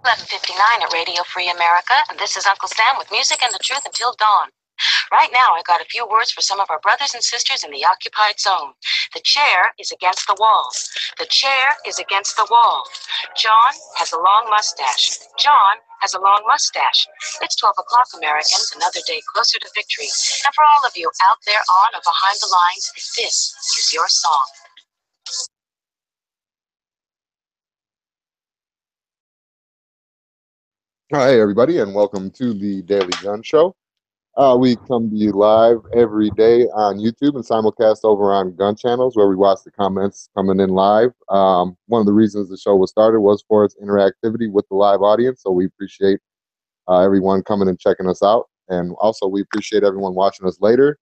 11:59 at Radio Free America, and this is Uncle Sam with music and the truth until dawn. Right now, I got a few words for some of our brothers and sisters in the occupied zone. The chair is against the wall. The chair is against the wall. John has a long mustache. John has a long mustache. It's 12 o'clock, Americans, another day closer to victory. And for all of you out there on or behind the lines, this is your song. Hi, everybody, and welcome to the Daily Gun Show. We come to you live every day on YouTube and simulcast over on Gun Channels, where we watch the comments coming in live. One of the reasons the show was started was for its interactivity with the live audience, so we appreciate everyone coming and checking us out. And also, we appreciate everyone watching us later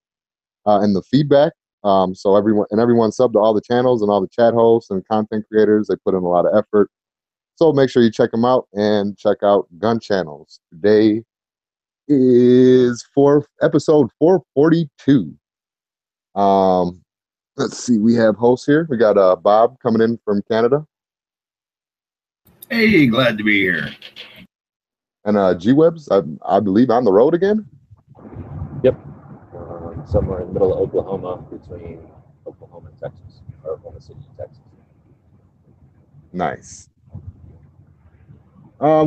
and the feedback. So everyone sub to all the channels and all the chat hosts and content creators. They put in a lot of effort. So make sure you check them out and check out Gun Channels. Today is episode 442. Let's see, we have hosts here. We got Bob coming in from Canada. Hey, glad to be here. And G-Webs, I believe, on the road again? Yep. Somewhere in the middle of Oklahoma, between Oklahoma and Texas, or Oklahoma City and Texas. Nice.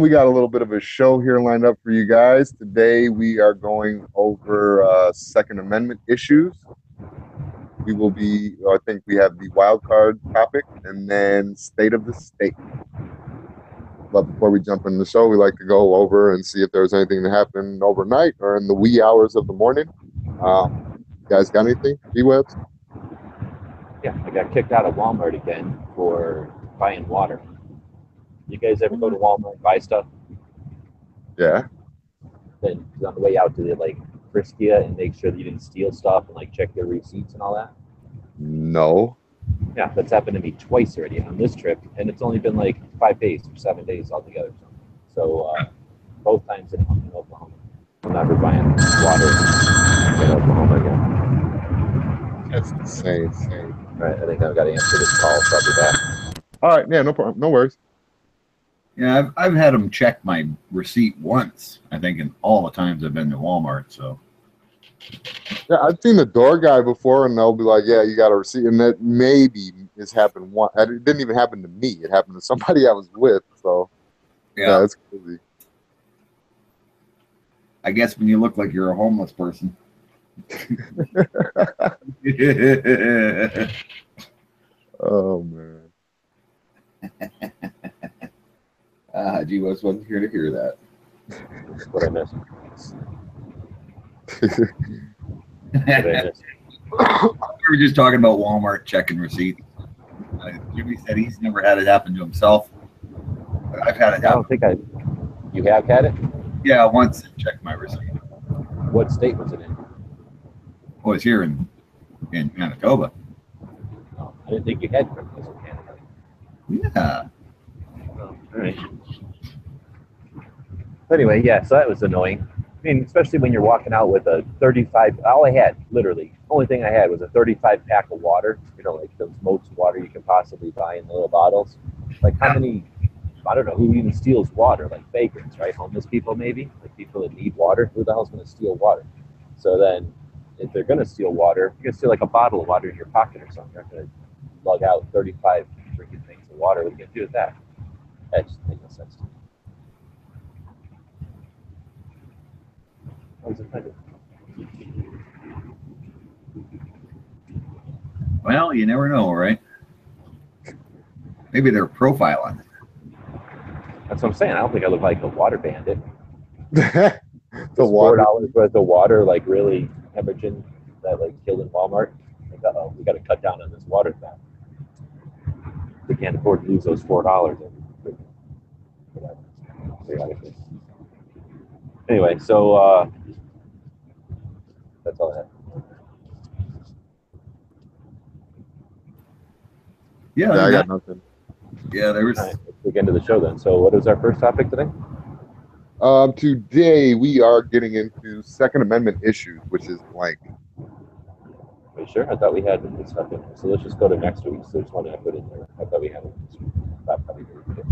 We got a little bit of a show here lined up for you guys. Today we are going over Second Amendment issues. I think we have the wild card topic and then state of the state. But before we jump into the show, we like to go over and see if there's anything that happened overnight or in the wee hours of the morning. You guys got anything? G-Webs? Yeah, I got kicked out of Walmart again for buying water. You guys ever go to Walmart and buy stuff? Yeah. Then on the way out, do they like frisk you and make sure that you didn't steal stuff and like check your receipts and all that? No. Yeah, that's happened to me twice already on this trip, and it's only been like 5 days or 7 days altogether. So both times in Oklahoma. I'm never buying water in Oklahoma again. That's insane. All right, I think I've got to answer this call, so I'll be back. All right, yeah, no problem, no worries. Yeah, I've had them check my receipt once, I think, in all the times I've been to Walmart. So yeah, I've seen the door guy before, and they'll be like, "Yeah, you got a receipt," and that maybe has happened once. It didn't even happen to me; it happened to somebody I was with. So yeah, it's crazy. I guess when you look like you're a homeless person. Oh man. Gee, I wasn't here to hear that. What I missed. We were just talking about Walmart checking receipts. Jimmy said he's never had it happen to himself. But I've had it happen. I don't think you have had it? Yeah, once I checked my receipt. What state was it in? Oh, it's here in Manitoba. Oh, I didn't think you had criminals in Canada. Yeah. Oh, all right. Anyway, yeah, so that was annoying. I mean, especially when you're walking out with a 35, all I had, literally, only thing I had was a 35 pack of water, like those most water you can possibly buy in the little bottles. Like how many, I don't know, who even steals water? Like vagrants, right? Homeless people maybe? Like people that need water? Who the hell's going to steal water? So then, if they're going to steal water, you're going to steal like a bottle of water in your pocket or something. You're not going to lug out 35 freaking things of water. What are you going to do with that? That just makes no sense to me. Well, you never know, right? Maybe they're profiling. That's what I'm saying. I don't think I look like a water bandit. The water $4 worth of water, like really hemorrhaging that like killed in Walmart. Like, uh-oh, we got to cut down on this water theft. We can't afford to lose those $4. Anyway, so that's all I have. Yeah, I got nothing. Yeah, there was. All right, let's get into the show then. So, what is our first topic today? Today we are getting into Second Amendment issues, which is blank. Are you sure? I thought we had this stuff in there. So let's just go to next week. So there's one I put in there. I thought we had it this week. That probably did.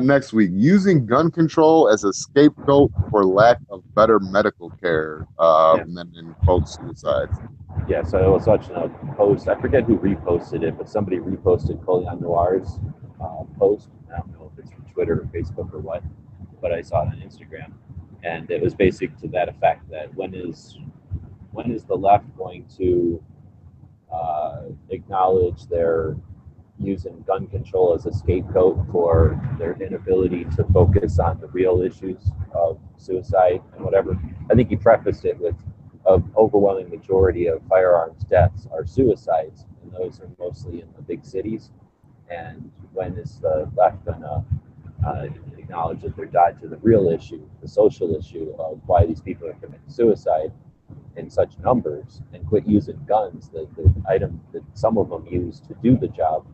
Next week, using gun control as a scapegoat for lack of better medical care, and then in quotes, suicides. Yeah, so I was watching a post. I forget who reposted it, but somebody reposted Colion Noir's post. I don't know if it's from Twitter or Facebook or what, but I saw it on Instagram, and it was basic to that effect: that when is the left going to acknowledge their using gun control as a scapegoat for their inability to focus on the real issues of suicide and whatever. I think he prefaced it with an overwhelming majority of firearms deaths are suicides, and those are mostly in the big cities. And when is the left going to acknowledge that they're tied to the real issue, the social issue of why these people are committing suicide in such numbers, and quit using guns, the item that some of them use to do the job,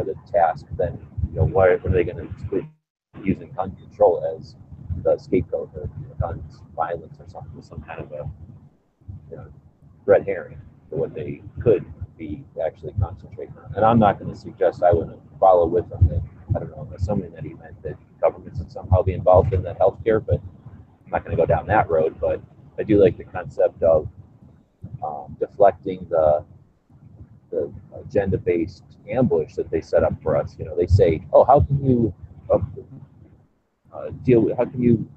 the task, then why are they going to quit using gun control as the scapegoat or guns violence or something, some kind of a red herring for what they could be actually concentrating on. And I'm not going to suggest I wouldn't follow with them that, I don't know, assuming that he meant that governments would somehow be involved in the healthcare, but I'm not going to go down that road. But I do like the concept of deflecting the agenda-based ambush that they set up for us. They say, "Oh, how can you how can you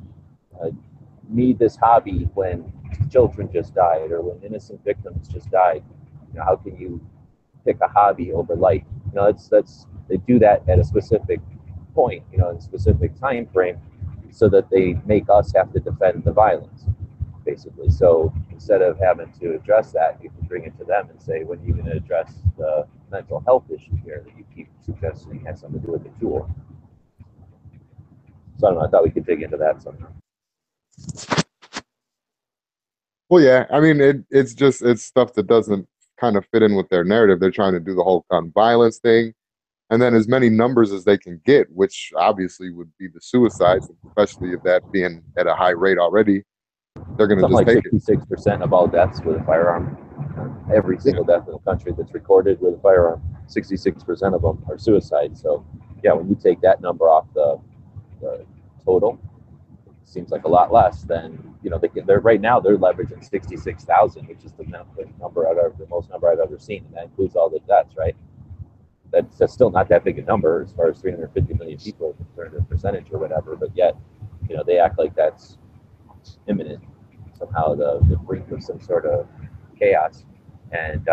need this hobby when children just died or when innocent victims just died? How can you pick a hobby over life?" That's they do that at a specific point, in a specific time frame, so that they make us have to defend the violence, basically. So instead of having to address that, you can bring it to them and say, when are you going to address the mental health issue here that you keep suggesting has something to do with the tool? So I don't know, I thought we could dig into that sometime. Well, yeah, I mean, it's stuff that doesn't kind of fit in with their narrative. They're trying to do the whole gun violence thing, and then as many numbers as they can get, which obviously would be the suicides, especially if that being at a high rate already. They're going to just take it. 66% of all deaths with a firearm. Every single death in the country that's recorded with a firearm, 66% of them are suicide. So, yeah, when you take that number off the total, it seems like a lot less than they're right now. They're leveraging 66,000, which is the most number I've ever seen, and that includes all the deaths, right? That's still not that big a number as far as 350 million people in terms of percentage or whatever. But yet, they act like that's imminent, somehow the brink of some sort of chaos. And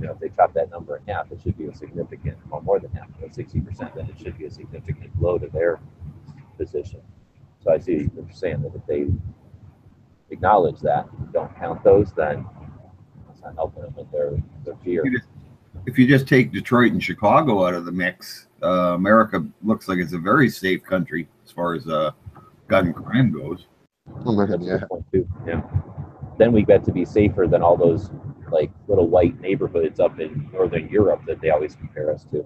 if they chop that number in half, it should be a significant, or more than half, 60%, then it should be a significant blow to their position. So I see what you're saying, that if they acknowledge that, don't count those, then it's not helping them with their fear. If you just take Detroit and Chicago out of the mix, America looks like it's a very safe country as far as gun crime goes. Yeah. Then we get to be safer than all those like little white neighborhoods up in Northern Europe that they always compare us to.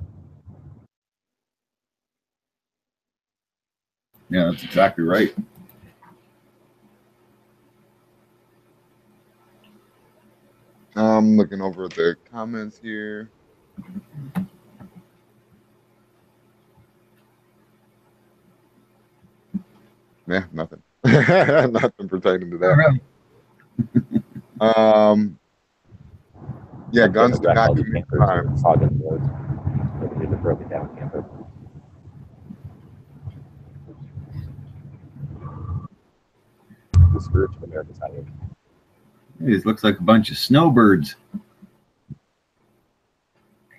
Yeah, that's exactly right. I'm looking over at the comments here. Yeah, nothing. Nothing pertaining to that. Yeah, guns do not commit crimes. Broken down camper. The scourge of America's highway. It looks like a bunch of snowbirds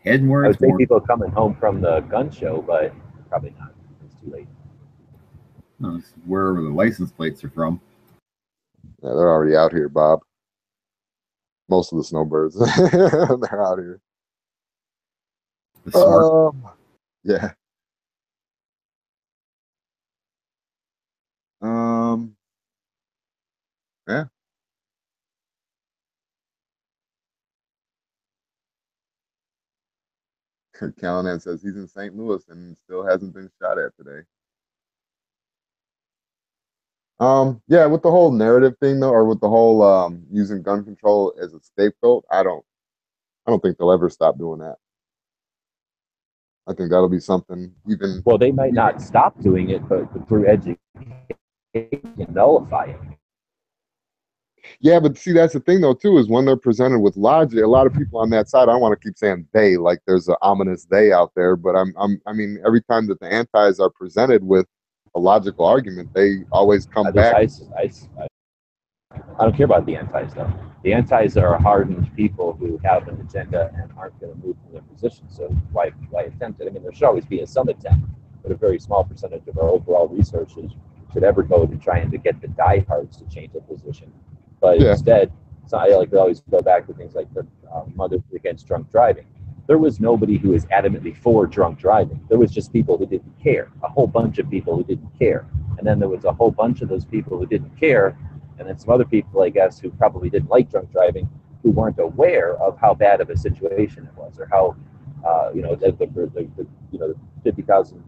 heading where I would think people coming home from the gun show, but probably not. It's too late. No, it's wherever the license plates are from. Yeah, they're already out here, Bob. Most of the snowbirds, they're out here. Yeah. Yeah. Callahan says he's in St. Louis and still hasn't been shot at today. Yeah, with the whole narrative thing though, or with the whole using gun control as a scapegoat, I don't think they'll ever stop doing that. I think that'll be something even. Well, they might not stop doing it, but through education, nullify it. Yeah, but see, that's the thing though too, is when they're presented with logic, a lot of people on that side, I don't want to keep saying they, like there's an ominous they out there, but I mean, every time that the antis are presented with a logical argument, they always come back. I don't care about the antis though. The antis are hardened people who have an agenda and aren't going to move from their position. So why attempt it? I mean, there should always be some attempt, but a very small percentage of our overall resources should ever go to trying to get the diehards to change their position. But instead, it's not like we always go back to things like the Mothers Against Drunk Driving. There was nobody who was adamantly for drunk driving. There was just people who didn't care, a whole bunch of people who didn't care. And then there was a whole bunch of those people who didn't care, and then some other people, I guess, who probably didn't like drunk driving, who weren't aware of how bad of a situation it was, or how, the 50,000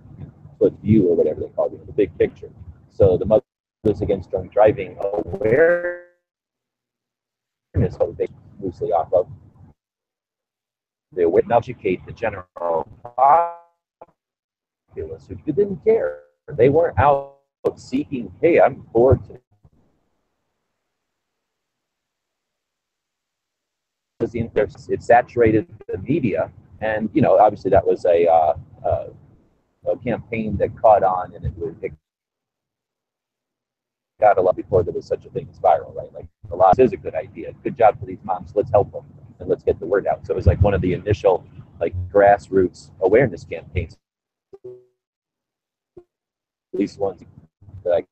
foot view or whatever they call it, the big picture. So the Mothers Against Drunk Driving awareness, what they loosely off of, they would educate the general populace who didn't care. They weren't out seeking, hey, I'm bored today. It saturated the media, and obviously that was a campaign that caught on, and it got a lot before there was such a thing as viral, right? Like, a lot is a good idea. Good job for these moms. Let's help them and let's get the word out. So it was like one of the initial grassroots awareness campaigns. At least ones that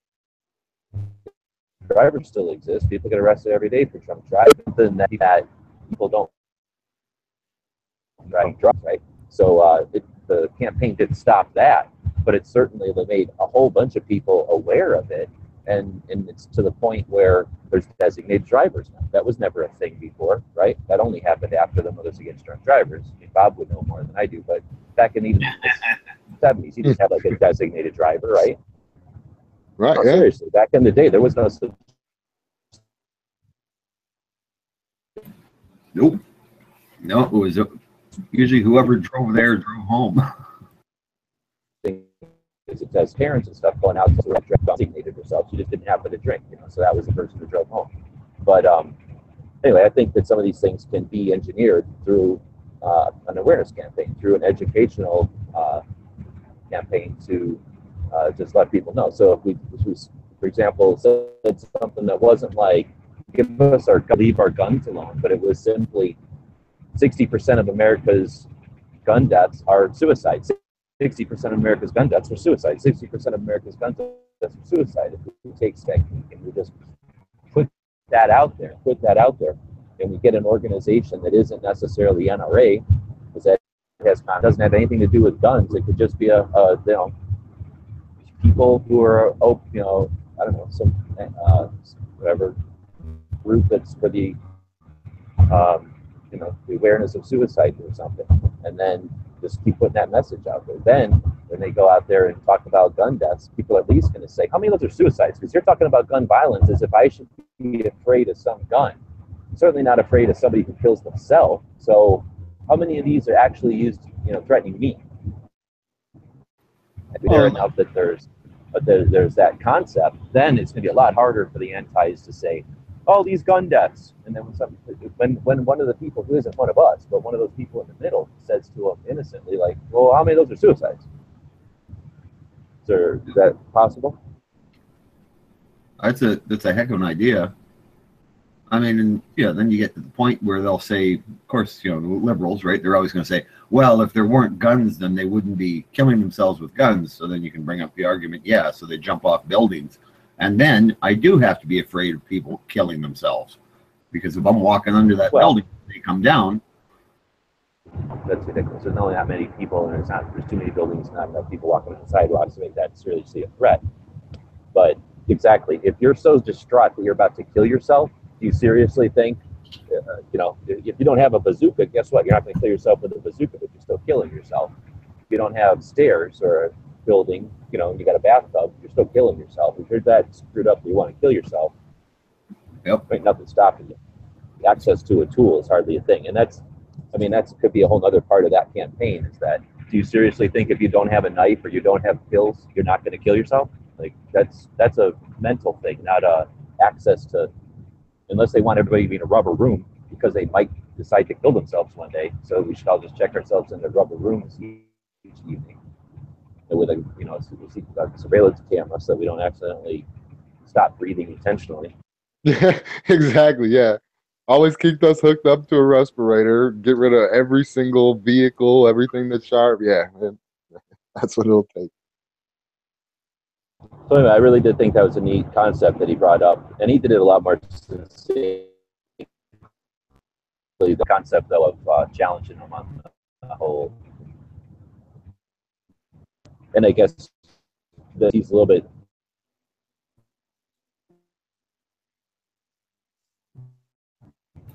drivers still exist. People get arrested every day for drunk driving. Something that people don't drive drunk, right? So the campaign didn't stop that, but it certainly made a whole bunch of people aware of it. And it's to the point where there's designated drivers now. That was never a thing before, right? That only happened after the Mothers Against Drunk Drivers. I mean, Bob would know more than I do, but back in even the 70s, you just had a designated driver, right? Right. No, seriously, back in the day, there was no such. Nope. No, it was usually whoever drove there drove home. As parents and stuff going out to the restaurant, designated herself. She just didn't happen to drink, so that was the person who drove home. But anyway, I think that some of these things can be engineered through an awareness campaign, through an educational campaign to just let people know. So if we, for example, said something that wasn't like, leave our guns alone, but it was simply 60% of America's gun deaths are suicides. 60% of America's gun deaths are suicide. 60% of America's gun deaths are suicide. If we take technique and we just put that out there, and we get an organization that isn't necessarily NRA, because that doesn't have anything to do with guns. It could just be people who are, I don't know, some whatever group that's for the the awareness of suicide or something, and then just keep putting that message out there. Then when they go out there and talk about gun deaths, people are at least going to say, how many of those are suicides? Because you're talking about gun violence as if I should be afraid of some gun. I'm certainly not afraid of somebody who kills themselves. So how many of these are actually used, threatening me? If we enough that there's that concept, then it's going to be a lot harder for the antis to say, oh, these gun deaths. And then when one of the people who isn't one of us, but one of those people in the middle says to them innocently, like, well, how many of those are suicides? Is that possible? That's a heck of an idea. I mean, then you get to the point where they'll say, of course, the liberals, right? They're always going to say, well, if there weren't guns, then they wouldn't be killing themselves with guns. So then you can bring up the argument, so they jump off buildings. And then I do have to be afraid of people killing themselves, because if I'm walking under that building, they come down. That's ridiculous. There's only that many people, and there's too many buildings, not enough people walking on the sidewalks to make that seriously a threat. But exactly, if you're so distraught that you're about to kill yourself, do you seriously think, if you don't have a bazooka, guess what? You're not going to kill yourself with a bazooka, but you're still killing yourself. If you don't have stairs or a building, you got a bathtub, you're still killing yourself. If you're that screwed up that you want to kill yourself, ain't nothing stopping you. The access to a tool is hardly a thing. And that could be a whole other part of that campaign, is that do you seriously think if you don't have a knife or you don't have pills, you're not going to kill yourself? Like that's a mental thing, not a access to, unless they want everybody to be in a rubber room because they might decide to kill themselves one day. So we should all just check ourselves in the rubber rooms each evening with a surveillance camera so that we don't accidentally stop breathing intentionally. Yeah, exactly. Yeah. Always keep us hooked up to a respirator. Get rid of every single vehicle, everything that's sharp. Yeah, man, that's what it'll take. So anyway, I really did think that was a neat concept that he brought up, and he did it a lot more sincerely. The concept, though, of challenging him on the whole, and I guess that he's a little bit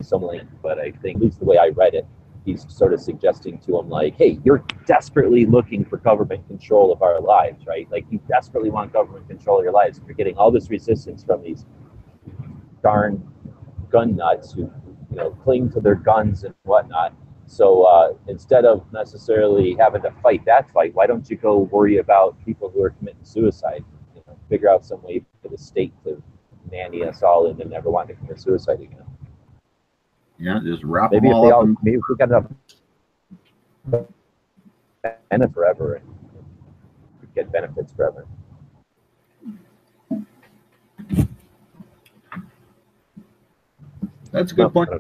similar, but I think, at least the way I read it, he's sort of suggesting to him, like, hey, you're desperately looking for government control of our lives, right? Like, you desperately want government control of your lives. You're getting all this resistance from these darn gun nuts who, cling to their guns and whatnot. So instead of necessarily having to fight that fight, why don't you go worry about people who are committing suicide? Figure out some way for the state to nanny us all in and never want to commit suicide again. Yeah, just wrap Maybe them if they all all, up. maybe if we got enough benefit forever and get benefits forever. That's a good point.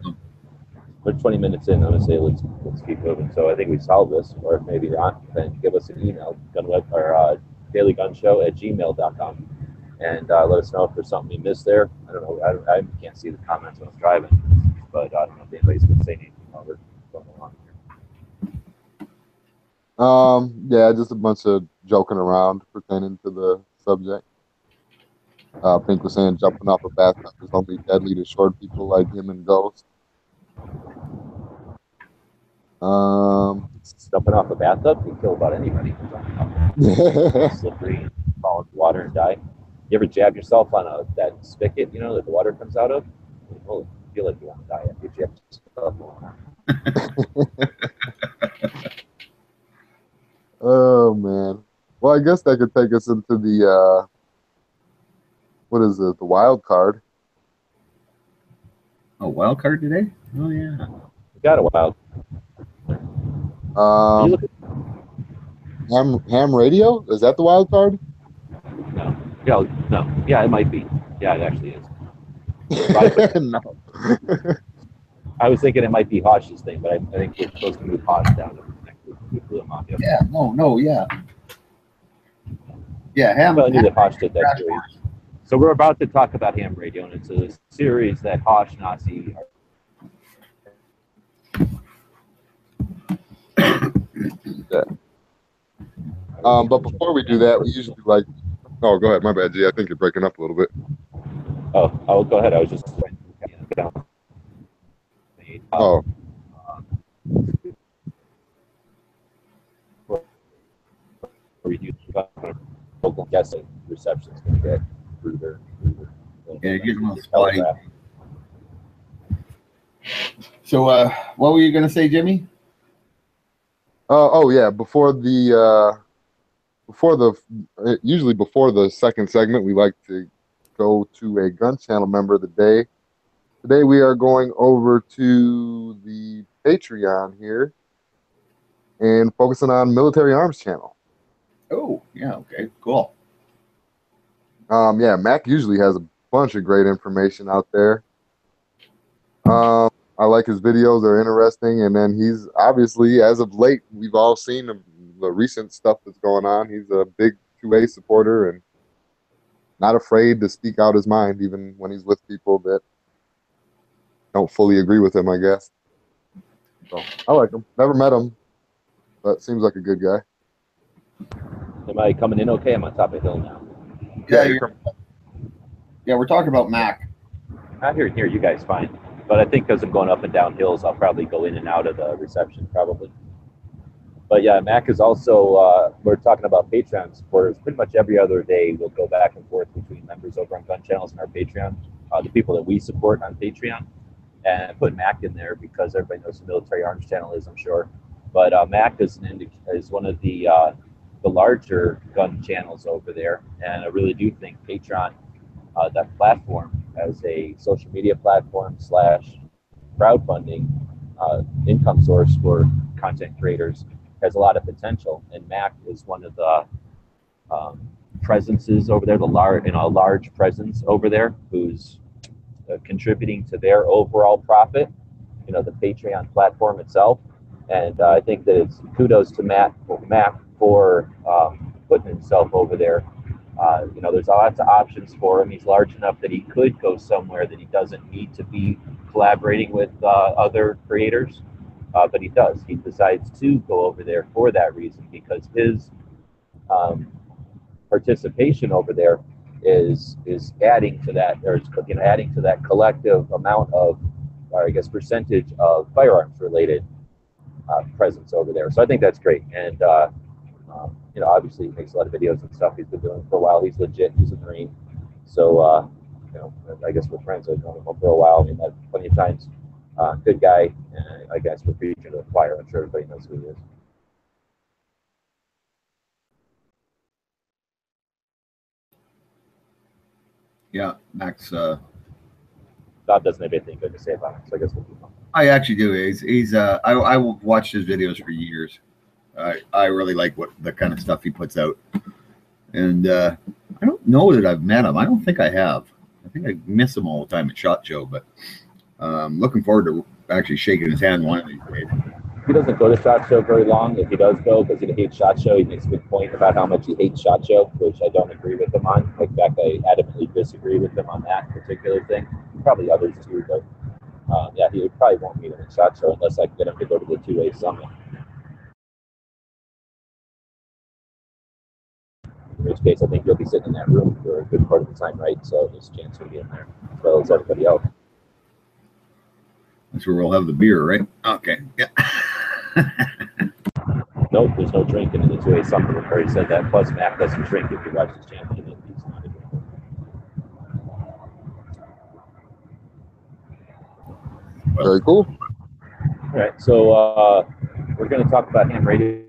We're 20 minutes in. I'm gonna say let's keep moving. So I think we solved this, or maybe not, then give us an email, dailygunshow@gmail.com, and let us know if there's something we missed there. I don't know. I can't see the comments when I'm driving, but I don't know if anybody's been saying anything while we're going along here. Yeah, just a bunch of joking around pertaining to the subject. Pink was saying jumping off a bathtub is only deadly to short people like him and Ghost. Jumping off a bathtub can kill about anybody. Slippery, fall into water and die. You ever jab yourself on that spigot, that the water comes out of? You feel like you want to die after you jab yourself. Oh man. Well, I guess that could take us into the what is it? The wild card. A wild card today? Oh yeah. We got a wild. Ham radio? Is that the wild card? No. Yeah, it might be. Yeah, it actually is. No. I was thinking it might be Hosh's thing, but I think we're supposed to move Hosh down next week. We blew him off yesterday. Yeah. No. Yeah. Yeah. Ham. Well, I knew that Hosh did that series. So we're about to talk about Ham Radio, and it's a series that Hosh and Ozzy are. But before we do that, we usually like. Oh, go ahead. My bad, G. I think you're breaking up a little bit. Oh, go ahead. I was just. Oh. Local guest reception's going to get through their. Yeah, you're getting a little spotty. So, what were you going to say, Jimmy? Oh yeah. Usually before the second segment, we like to go to a gun channel member of the day. Today we are going over to the Patreon here and focusing on Military Arms Channel. Oh, yeah, okay, cool. Yeah, Mac usually has a bunch of great information out there. I like his videos; they're interesting. And then he's obviously, as of late, we've all seen the recent stuff that's going on. He's a big 2A supporter and not afraid to speak out his mind, even when he's with people that don't fully agree with him, I guess. So I like him. Never met him, but seems like a good guy. Am I coming in okay? I'm on top of the hill now. Yeah, we're talking about Mac. I hear you guys fine. But I think because I'm going up and down hills, I'll probably go in and out of the reception, probably. But yeah, Mac is also, we're talking about Patreon supporters. Pretty much every other day, we'll go back and forth between members over on Gun Channels and our Patreon, the people that we support on Patreon. And I put Mac in there because everybody knows the Military Arms Channel is, I'm sure. But Mac is one of the larger gun channels over there, and I really do think Patreon, that platform, as a social media platform / crowdfunding income source for content creators, has a lot of potential. And Mac is one of the presences over there, a large presence over there, who's contributing to their overall profit, the Patreon platform itself. And I think that it's kudos to Mac for putting himself over there. There's lots of options for him. He's large enough that he could go somewhere that he doesn't need to be collaborating with other creators, but he does. He decides to go over there for that reason, because his participation over there is adding to that, or adding to that collective amount of, or I guess percentage of firearms related presence over there. So I think that's great. And obviously he makes a lot of videos and stuff. He's been doing for a while. He's legit. He's a Marine. So I guess we're friends. I've known him for a while. I mean, that plenty of times. Good guy. And I guess we're preaching to the choir. I'm sure everybody knows who he is. Yeah, Max. Bob doesn't have anything good to say about him, so I guess we'll keep on. I actually do. I watched his videos for years. I really like the kind of stuff he puts out, and I don't know that I've met him. I don't think I have. I think I miss him all the time at SHOT Show, but looking forward to actually shaking his hand one of these days. He doesn't go to SHOT Show very long. If he does go, because he hates SHOT Show, he makes a good point about how much he hates SHOT Show, which I don't agree with him on. In fact, I adamantly disagree with him on that particular thing. Probably others too, but yeah, he probably won't meet him at SHOT Show unless I can get him to go to the 2A Summit. In which case, I think you'll be sitting in that room for a good part of the time, right? So there's a chance you'll be in there, as well as everybody else. That's where we'll have the beer, right? Okay, yeah. Nope, there's no drinking in the 2A Summit. We've already said that. Plus, Mac doesn't drink if he watches Champion. He's not a drinker. Very cool. All right, so we're going to talk about ham radios.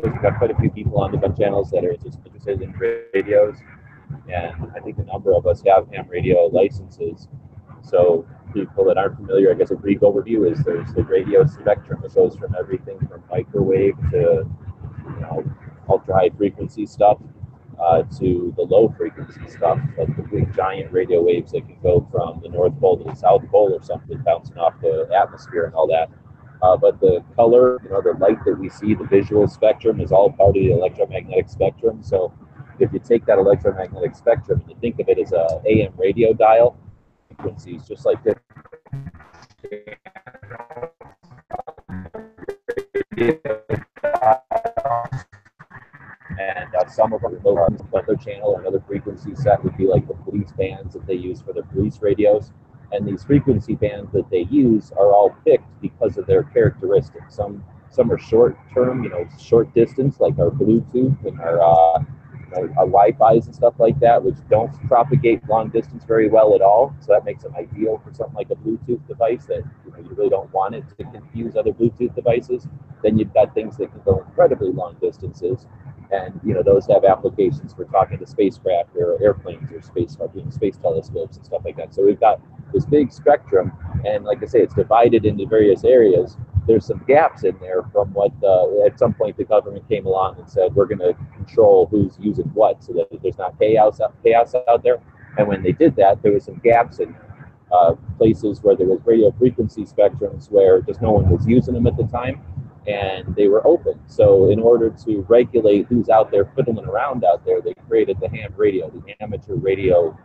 We've got quite a few people on the gun channels that are interested in radios, and I think a number of us have ham radio licenses. So people that aren't familiar, I guess a brief overview is there's the radio spectrum. It goes from everything from microwave to ultra high frequency stuff to the low frequency stuff, like the big giant radio waves that can go from the North Pole to the South Pole or something, bouncing off the atmosphere and all that. But the color, the light that we see, the visual spectrum is all part of the electromagnetic spectrum. So if you take that electromagnetic spectrum and you think of it as a AM radio dial, frequencies just like this. And some of them, another channel or another frequency set would be like the police bands that they use for their police radios. And these frequency bands that they use are all picked because of their characteristics. Some are short term, short distance, like our Bluetooth and our Wi-Fi's and stuff like that, which don't propagate long distance very well at all. So that makes them ideal for something like a Bluetooth device that you really don't want it to confuse other Bluetooth devices. Then you've got things that can go incredibly long distances, and those have applications for talking to spacecraft or airplanes or space telescopes and stuff like that. So we've got this big spectrum, and like I say, it's divided into various areas. There's some gaps in there from what at some point the government came along and said we're going to control who's using what, so that there's not chaos out there. And when they did that, there was some gaps in places where there was radio frequency spectrums where just no one was using them at the time, and they were open. So in order to regulate who's out there fiddling around out there, they created the ham radio, the amateur radio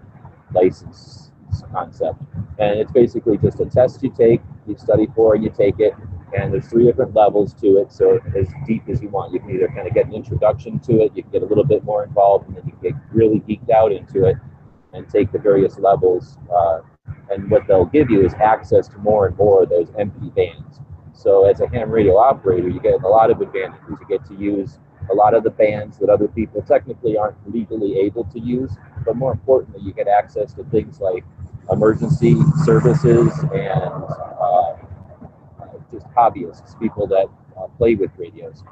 license concept. And it's basically just a test you take, you study for, and you take it. And there's 3 different levels to it, so as deep as you want. You can either kind of get an introduction to it, you can get a little bit more involved, and then you can get really geeked out into it and take the various levels. And what they'll give you is access to more and more of those empty bands. So as a ham radio operator, you get a lot of advantages. You get to use a lot of the bands that other people technically aren't legally able to use, but more importantly, you get access to things like emergency services and just hobbyists, people that play with radios.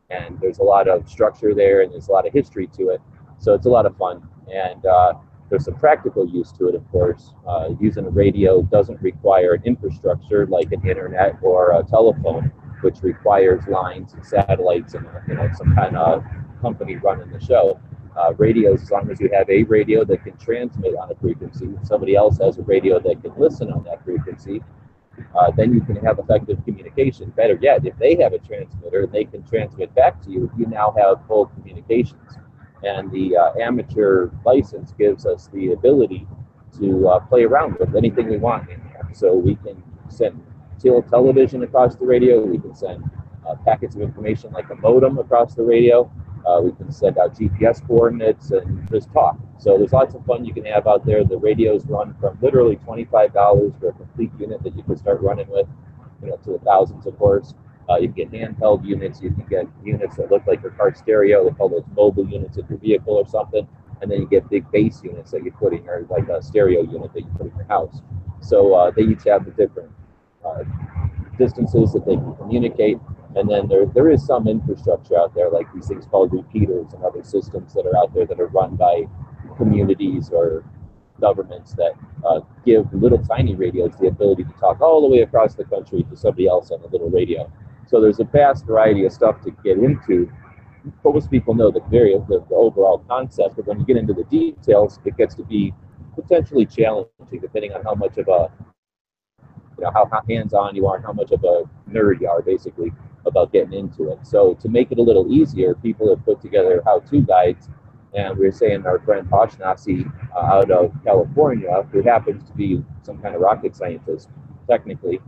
And there's a lot of structure there, and there's a lot of history to it. So it's a lot of fun. And there's some practical use to it, of course. Using a radio doesn't require an infrastructure like an internet or a telephone, which requires lines and satellites and some kind of company running the show. Radios, as long as you have a radio that can transmit on a frequency, somebody else has a radio that can listen on that frequency, then you can have effective communication. Better yet, if they have a transmitter and they can transmit back to you, you now have full communications. And the amateur license gives us the ability to play around with anything we want in there. So we can send television across the radio, we can send packets of information like a modem across the radio, we can send out GPS coordinates and just talk. So there's lots of fun you can have out there. The radios run from literally $25 for a complete unit that you can start running with, to the thousands, of course. You can get handheld units. You can get units that look like your car stereo. They call those mobile units in your vehicle or something. And then you get big base units that you put in your, like a stereo unit that you put in your house. So they each have the different distances that they can communicate. And then there is some infrastructure out there, like these things called repeaters and other systems that are out there that are run by communities or governments that give little tiny radios the ability to talk all the way across the country to somebody else on a little radio. So there's a vast variety of stuff to get into. Most people know the overall concept, but when you get into the details, it gets to be potentially challenging depending on how much of a, how hands-on you are, how much of a nerd you are, basically, about getting into it. So to make it a little easier, people have put together how-to guides, and we were saying our friend Poshnasi out of California, who happens to be some kind of rocket scientist, technically,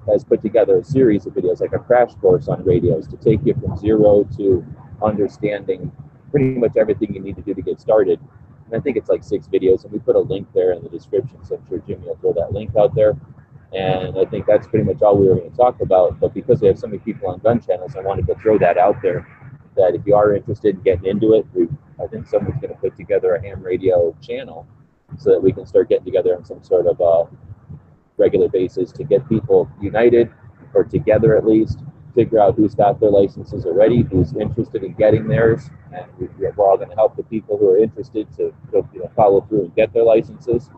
has put together a series of videos, like a crash course on radios, to take you from zero to understanding pretty much everything you need to do to get started. And I think it's like 6 videos, and we put a link there in the description, so I'm sure Jimmy will throw that link out there. And I think that's pretty much all we were going to talk about. But because we have so many people on gun channels, I wanted to throw that out there, that if you are interested in getting into it, I think someone's going to put together a ham radio channel so that we can start getting together on some sort of regular basis to get people united, or together at least, figure out who's got their licenses already, who's interested in getting theirs, and we're all going to help the people who are interested to follow through and get their licenses.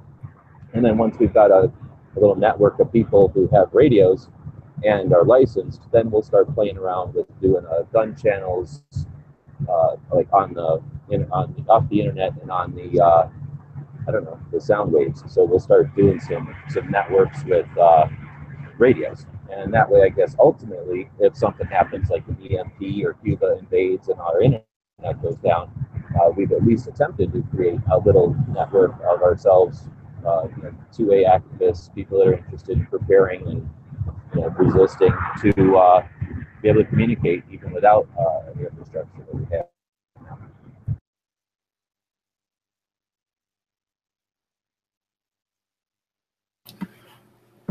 And then once we've got a little network of people who have radios and are licensed, then we'll start playing around with doing gun channels, like off the internet and on the the sound waves. So we'll start doing some networks with radios. And that way, I guess, ultimately, if something happens like an EMP or Cuba invades and our internet goes down, we've at least attempted to create a little network of ourselves, 2A activists, people that are interested in preparing and resisting, to be able to communicate even without any infrastructure that we have.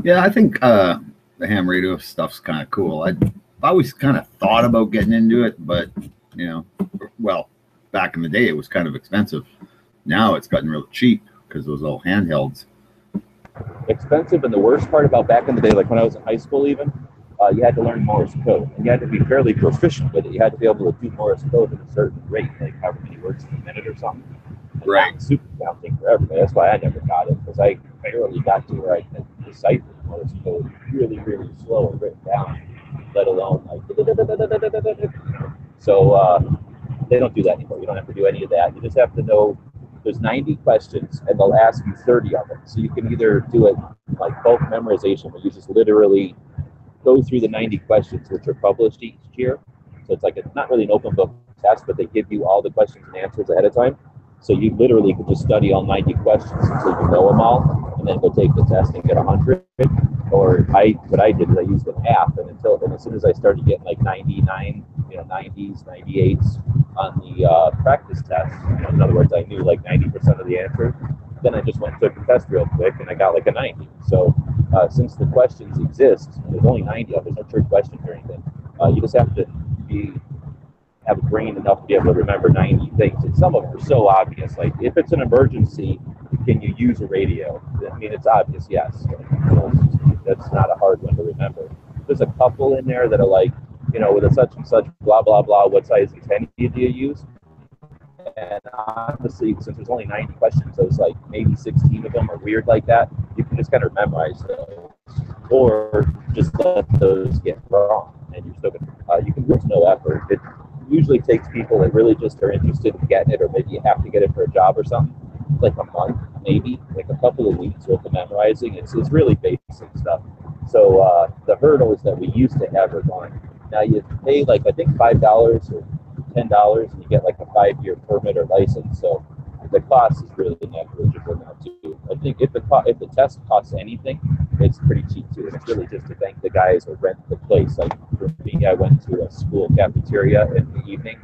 Yeah, I think the ham radio stuff's kind of cool. I always kind of thought about getting into it, but well, back in the day it was kind of expensive. Now it's gotten real cheap because those old handhelds. Expensive, and the worst part about back in the day, like when I was in high school even, you had to learn Morse code, and you had to be fairly proficient with it. You had to be able to do Morse code at a certain rate, like however many words in a minute or something. And right. That was super challenging for everybody. That's why I never got it, because I barely got to where I could decipher Morse code really, really slow and written down, let alone like. So they don't do that anymore. You don't have to do any of that. You just have to know there's 90 questions, and they'll ask you 30 of them. So you can either do it like bulk memorization, where you just literally go through the 90 questions, which are published each year. So it's like, it's not really an open book test, but they give you all the questions and answers ahead of time. So you literally could just study all 90 questions until you know them all, and then go take the test and get 100. Or what I did is I used an app, and as soon as I started getting like 99, 90s, 98s on the practice test, in other words, I knew like 90% of the answers, then I just went and took the test real quick, and I got like a 90. So since the questions exist, there's only 90 of them, there's no trick questions or anything. You just have to have a brain enough to be able to remember 90 things. And some of them are so obvious. Like, if it's an emergency, can you use a radio? I mean, it's obvious, yes. That's not a hard one to remember. there's a couple in there that are like, with a such and such, blah, blah, blah, what size antenna do you use? And honestly, since there's only 90 questions, those like maybe 16 of them are weird like that. You can just kind of memorize those, or just let those get wrong, and you're still gonna, you can lose no effort. It usually takes people that really just are interested in getting it, or maybe you have to get it for a job or something, like a month, maybe like a couple of weeks worth of memorizing. It's really basic stuff. So the hurdles that we used to have are gone. Now you pay like I think $5 or $10, and you get like a 5-year permit or license. So the cost is really negligible now too. I think if the test costs anything, it's pretty cheap too. And it's really just to thank the guys or rent the place. Like for me, I went to a school cafeteria in the evening,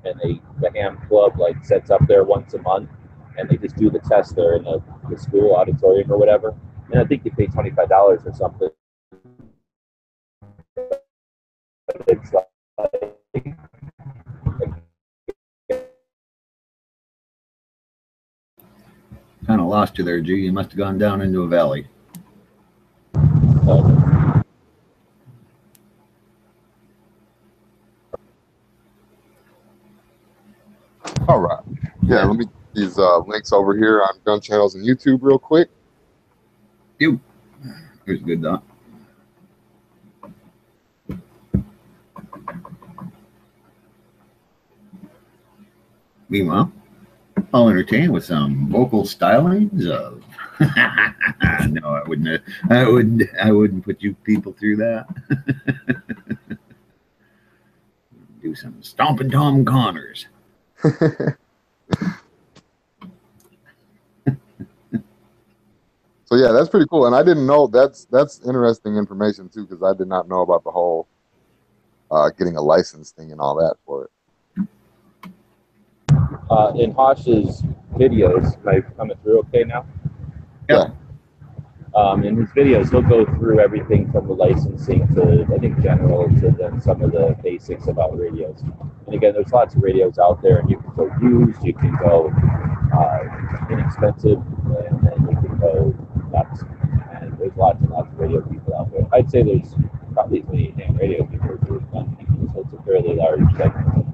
and the ham club like sets up there once a month, and they just do the test there in the school auditorium or whatever. And I think you pay $25 or something. It's like Kind of lost you there, G. You must have gone down into a valley. All right. Yeah, let me get these links over here on Gun Channels and YouTube real quick. You. Here's good, Doc. Meanwhile, I'll entertain with some vocal stylings of. No, I wouldn't. I wouldn't put you people through that. Do some stomping Tom Connors. So yeah, that's pretty cool, and I didn't know that's interesting information too, because I did not know about the whole getting a license thing and all that for it. In Hosh's videos, am I coming through okay now? Yeah. In his videos, he'll go through everything from the licensing to, I think, general, to then some of the basics about radios. And again, there's lots of radios out there, and you can go used, you can go inexpensive, and then you can go nuts. And there's lots and lots of radio people out there. I'd say there's probably as many damn radio people as there is gun people, so it's a fairly large segment.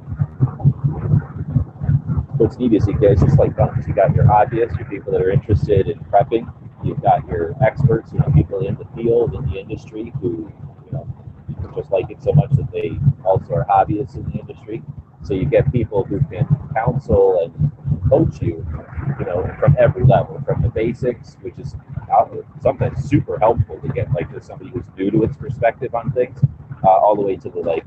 What's neat is you guys just like guns. You got your hobbyists, your people that are interested in prepping. You've got your experts, people in the field, in the industry who, just like it so much that they also are hobbyists in the industry. So you get people who can counsel and coach you, from every level, from the basics, which is sometimes super helpful to get like to somebody who's new to its perspective on things, all the way to the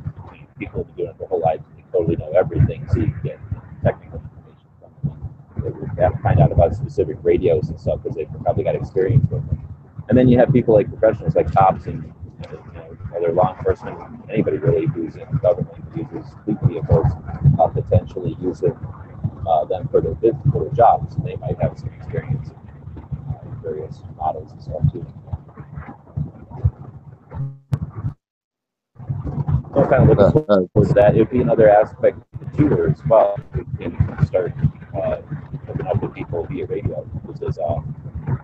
people who've been doing it their whole lives and they totally know everything, so you can get technical information from them. They have to find out about specific radios and stuff because they've probably got experience with them. And then you have people like professionals like cops and other law enforcement, anybody really who's in government uses fleet vehicles, potentially using them for their jobs, and they might have some experience in various models and stuff too. So I'm kind of looking forward to that. It would be another aspect of the tutor as well. We can start hooking up with people via radio. This is a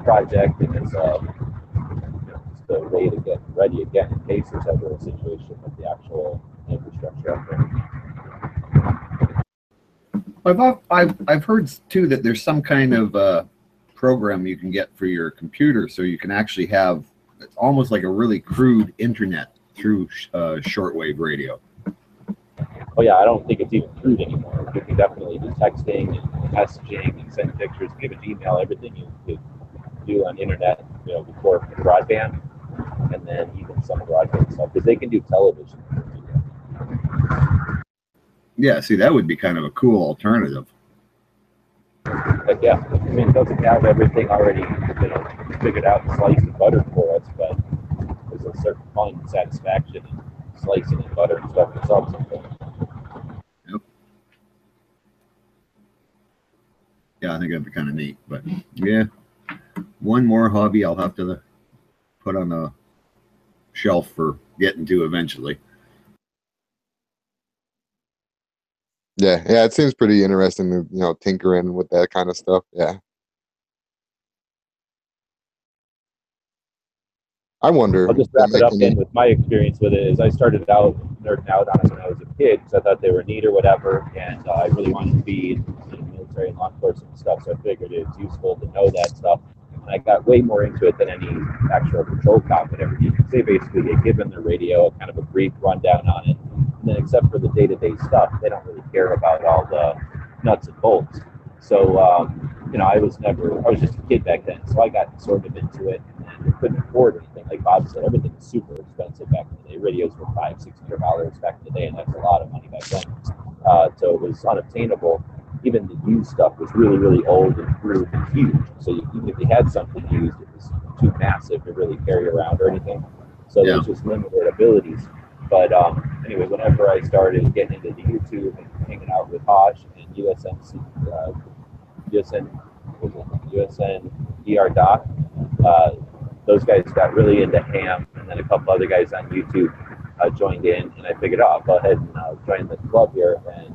project, and it's just a way to get ready again in case there's ever a situation with the actual infrastructure out there. I've heard too that there's some kind of program you can get for your computer, so you can actually have it's almost like a really crude internet through shortwave radio. Oh yeah, I don't think it's even crude anymore. You can definitely do texting and messaging and send pictures, give an email, everything you could do on internet, before broadband, and then even some broadband stuff because they can do television. Yeah, see, that would be kind of a cool alternative. But yeah, I mean, it doesn't have everything already, figured out and sliced and buttered for us, but there's a certain fun and satisfaction in slicing and buttering stuff yourself sometimes. Yep. Yeah, I think that'd be kind of neat. But yeah, one more hobby I'll have to put on a shelf for getting to eventually. Yeah, it seems pretty interesting, tinkering with that kind of stuff. Yeah. I wonder. I'll just wrap it up then with my experience with it. Is I started out nerding out on it when I was a kid because I thought they were neat or whatever, and I really wanted to be in the military and law enforcement and stuff. So I figured it was useful to know that stuff. And I got way more into it than any actual patrol cop would ever do. They basically get given the radio, kind of a brief rundown on it, and then except for the day-to-day stuff, they don't really care about all the nuts and bolts. So, you know, I was just a kid back then, so I got sort of into it, and I couldn't afford anything. Like Bob said, everything was super expensive back in the day. Radios were $500-$600 back in the day, and that's a lot of money back then. So it was unobtainable. Even the used stuff was really, really old and crude and huge. So even if you had something used, it was too massive to really carry around or anything. So there's just limited abilities. But anyway, whenever I started getting into the YouTube and hanging out with Hosh and USN ER Doc, those guys got really into ham, and then a couple other guys on YouTube joined in, and I figured, I'll go ahead and join the club here and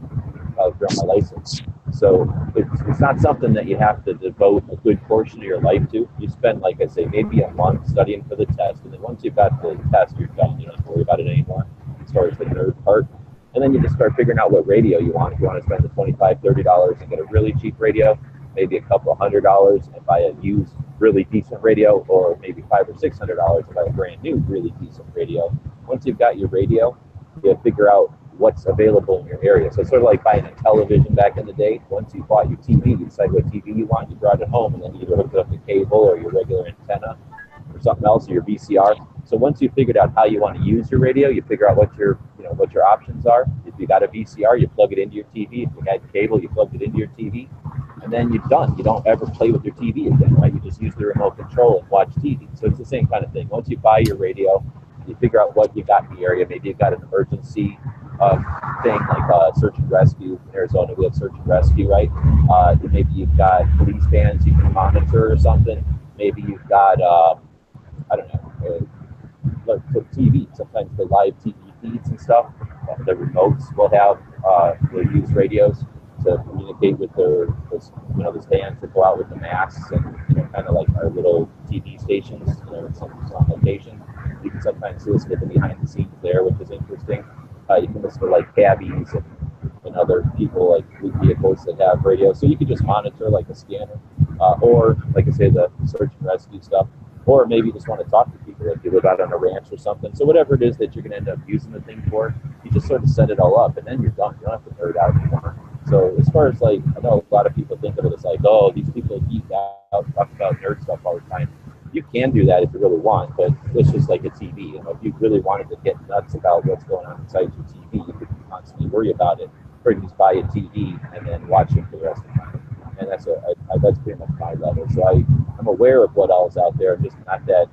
draw my license. So it's not something that you have to devote a good portion of your life to. You spend, like I say, maybe a month studying for the test, and then once you've got the test, you're done. You don't have to worry about it anymore as far as the nerd part. And then you just start figuring out what radio you want. If you want to spend the $25, $30 and get a really cheap radio, maybe a couple $100 and buy a used, really decent radio, or maybe $500 or $600 and buy a brand new, really decent radio. Once you've got your radio, you figure out what's available in your area. So it's sort of like buying a television back in the day. Once you bought your TV, you decide what TV you want, you brought it home, and then you either hooked it up to cable or your regular antenna or something else, or your VCR. So once you figured out how you want to use your radio, you figure out what your options are. If you got a VCR, you plug it into your TV. If you had cable, you plugged it into your TV. And then you're done. You don't ever play with your TV again, right? You just use the remote control and watch TV. So it's the same kind of thing. Once you buy your radio, you figure out what you got in the area. Maybe you've got an emergency thing like search and rescue. In Arizona, we have search and rescue, right? Maybe you've got police vans you can monitor or something. Maybe you've got, I don't know, like TV. Sometimes the live TV feeds and stuff. The remotes will have, they'll use radios to communicate with the stands that go out with the masks, and kind of like our little TV stations, some on location. You can sometimes listen to the behind the scenes there, which is interesting. You can listen to like cabbies and other people like vehicles that have radios. So you can just monitor like a scanner, or like I say, the search and rescue stuff, or maybe you just want to talk to people if you live out on a ranch or something. So whatever it is that you're going to end up using the thing for, you just sort of set it all up, and then you're done. You don't have to nerd out anymore. So as far as like, I know a lot of people think of it as like, oh, these people geek out, talk about nerd stuff all the time. You can do that if you really want, but it's just like a TV. If you really wanted to get nuts about what's going on inside your TV, you could constantly worry about it, or you can just buy a TV and then watch it for the rest of the time. And that's pretty much my level. So I'm aware of what else is out there, just not that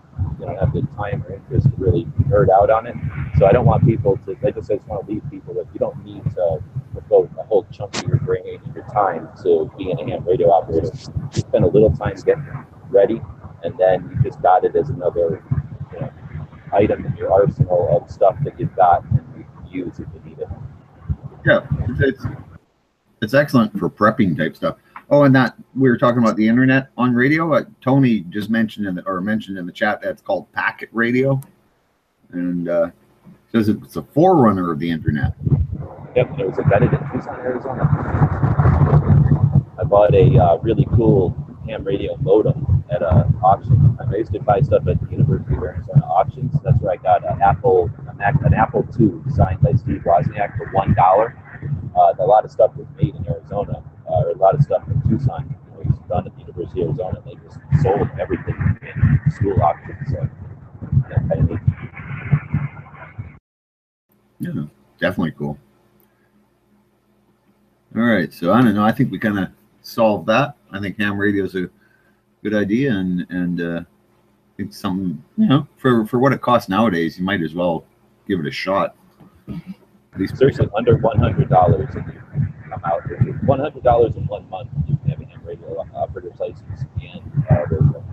have the time or interest to really nerd out on it. So I don't want people to. I just want to leave people that you don't need to devote a whole chunk of your brain and your time to being a ham radio operator. You spend a little time getting ready, and then you just got it as another item in your arsenal of stuff that you've got and you can use if you need it. Yeah, it's excellent for prepping type stuff. Oh, and that we were talking about the internet on radio. Tony just mentioned in the chat that it's called packet radio, and says it's a forerunner of the internet. Yep, it was invented in Tucson, Arizona. I bought a really cool ham radio modem at an auction. I used to buy stuff at the University of Arizona auctions. That's where I got an Apple II signed by Steve Wozniak for $1. A lot of stuff was made in Arizona, or a lot of stuff in Tucson. It was done at the University of Arizona. They just sold everything in school auctions. So that's kind of neat. Yeah, definitely cool. All right, so I don't know. I think we kind of solved that. I think ham radio is a good idea, and I think something for what it costs nowadays, you might as well give it a shot. At least seriously, under $100, and you come out with $100 in 1 month. You can have a ham radio operator's license and radio.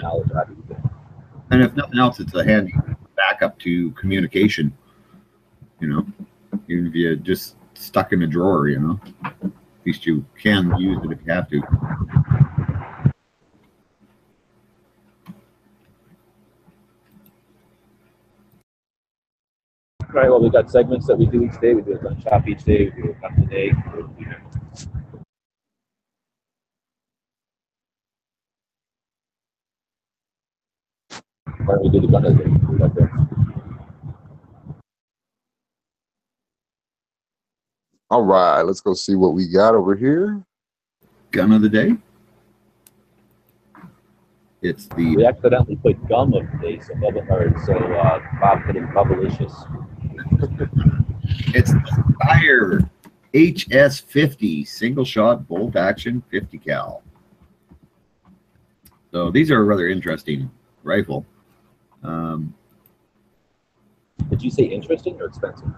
Knowledge, and if nothing else, it's a handy backup to communication. Even if you're just stuck in a drawer, at least you can use it if you have to. right. Well, we've got segments that we do each day. We do a gun shop each day. We do a gun today. Why don't we do the gun of the day? Right there. All right, let's go see what we got over here. Gun of the day. It's We the accidentally put gum of the day, so Bob put in Bubblicious. it's the Steyr HS50 single shot bolt action 50 cal. So these are a rather interesting rifle. Did you say interesting or expensive?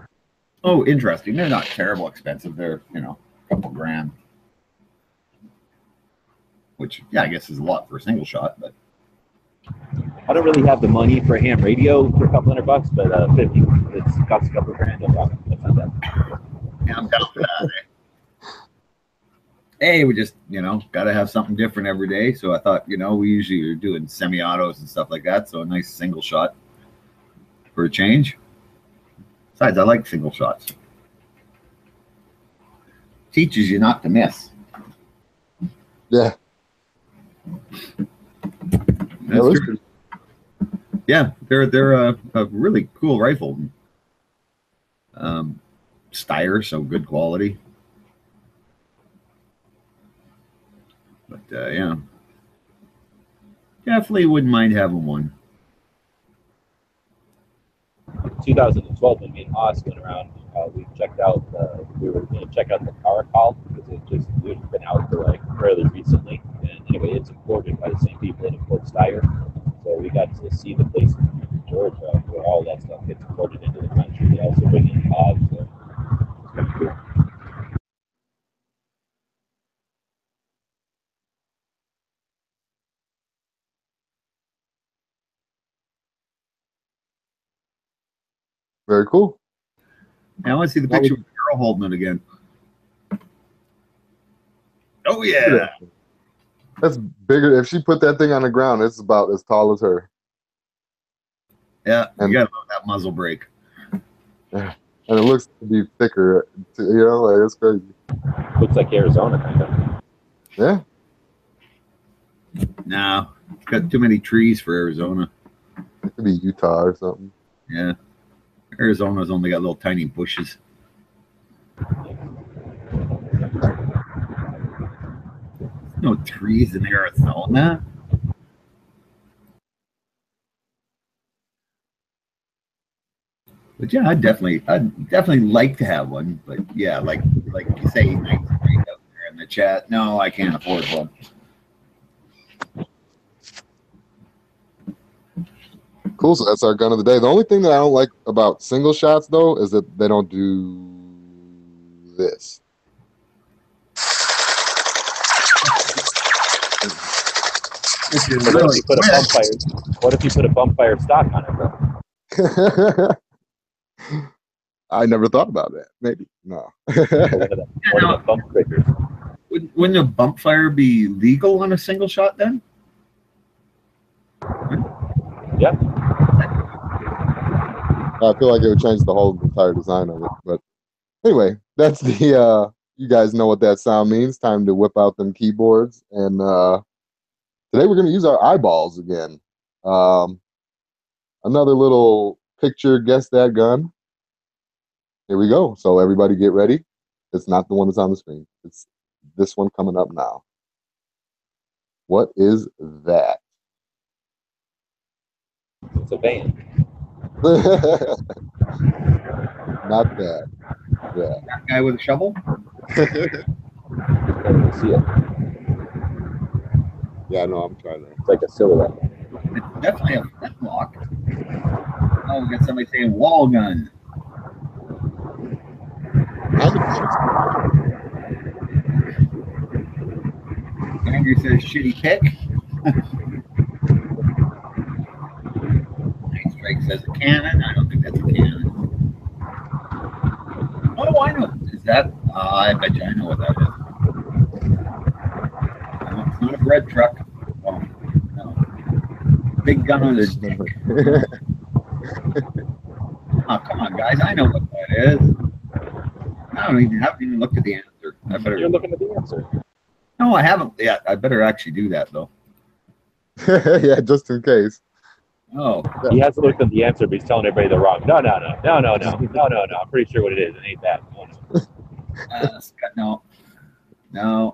Oh, interesting. They're not terrible expensive. They're, a couple grand. Which, yeah, I guess is a lot for a single shot, but I don't really have the money for a ham radio for a couple $100, but 50. It's costs a couple grand. No problem. That's not bad. yeah, I'm down for that. Hey, we just, got to have something different every day. So I thought, we usually are doing semi-autos and stuff like that. So a nice single shot for a change. Besides, I like single shots. Teaches you not to miss. Yeah. That's true. Yeah, they're a really cool rifle. Steyr, so good quality. But yeah, definitely wouldn't mind having one. 2012, when me and Haas went around, we were going to check out the Caracal because it had been out for like fairly recently. And anyway, it's imported by the same people that import Steyr. So we got to see the place in Georgia where all that stuff gets imported into the country. They also bring in hogs. So it's kind of cool. Very cool. I want to see the picture of the girl holding it again. Oh, yeah. That's bigger. If she put that thing on the ground, it's about as tall as her. Yeah, And- you got to love that muzzle brake. And it looks to be thicker. Like it's crazy. Looks like Arizona, kind of. Yeah. No, it's got too many trees for Arizona. It could be Utah or something. Yeah. Arizona's only got little tiny bushes. No trees in Arizona. But yeah, I'd definitely like to have one. But yeah, like you say, nice break out there in the chat. No, I can't afford one. Cool. So that's our gun of the day. The only thing that I don't like about single shots, though, is that they don't do this. This is What really if you put a bump fire? What if you put a bump fire stock on it, though? I never thought about that. Maybe. No. One of the bump triggers. Wouldn't a bump fire be legal on a single shot then? Yeah. I feel like it would change the whole entire design of it. But anyway, that's the you guys know what that sound means. Time to whip out them keyboards. And today we're gonna use our eyeballs again. Another little picture, guess that gun. Here we go. So everybody get ready. It's not the one that's on the screen. It's this one coming up now. What is that? It's a van. Not that. Yeah. That guy with a shovel? You can't even see it. Yeah, no, I'm trying to. It's like a silhouette. It's definitely a flintlock. Oh, we got somebody saying wall gun. Andrew says shitty pick. Night Strike says a cannon. I don't think that's a cannon. Oh, I know. Is that? I bet you I know what that is. No, it's not a bread truck. Oh, no. Big gun on his dick. Oh, come on, guys. guys. I know what that is. I haven't even looked at the answer. I better. You're looking at the answer. No, I haven't yet. I better actually do that though. Yeah, just in case. Oh, He hasn't looked at the answer, but he's telling everybody they're wrong. No. I'm pretty sure what it is. It ain't that. no.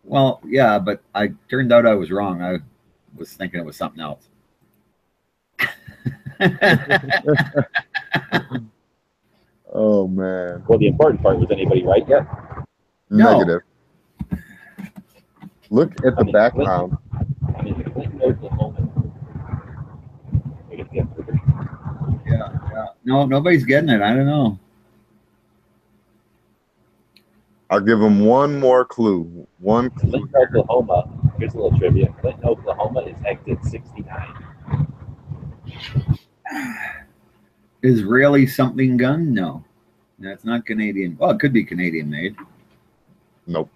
Well, yeah, but I turned out I was wrong. I was thinking it was something else. Oh man. Well, the important part, was anybody right yet? No. Negative. Look at the background. Clinton, Oklahoma. Yeah. No, nobody's getting it. I don't know. I'll give them one more clue. One clue. Clinton, Oklahoma. Here's a little trivia. Clinton, Oklahoma is exit 69. Israeli something gun? No. That's not Canadian. Well, it could be Canadian made. Nope.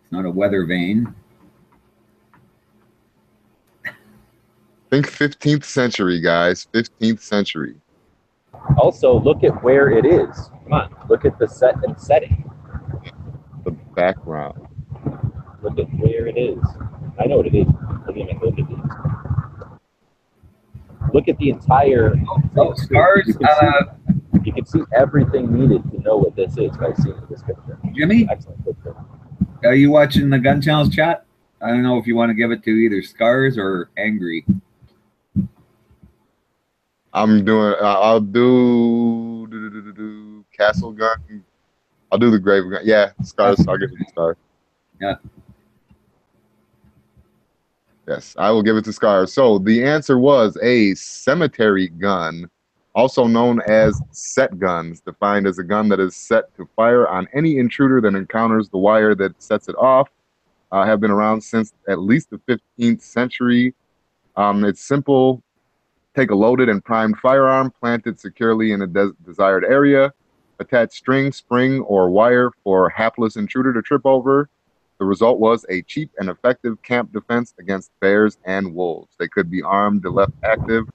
It's not a weather vane. Think 15th century, guys. 15th century. Also, look at where it is. Come on. Look at the set and setting. The background. Look at where it is. I know what it is. Look at these. Look at the entire. Oh, scars. You can see everything needed to know what this is by seeing this picture. Jimmy, Excellent picture. are you watching the Gun Channels chat? I don't know if you want to give it to either Scars or Angry. I'm doing. I'll do Castle Gun. I'll do the Grave Gun. Yeah, Scars. I'll give it to Scars. Yeah. Yes, I will give it to Scars. So the answer was a cemetery gun, also known as set guns, defined as a gun that is set to fire on any intruder that encounters the wire that sets it off. Have been around since at least the 15th century. It's simple. Take a loaded and primed firearm, plant it securely in a desired area, attach string, spring, or wire for a hapless intruder to trip over. The result was a cheap and effective camp defense against bears and wolves. They could be armed to left active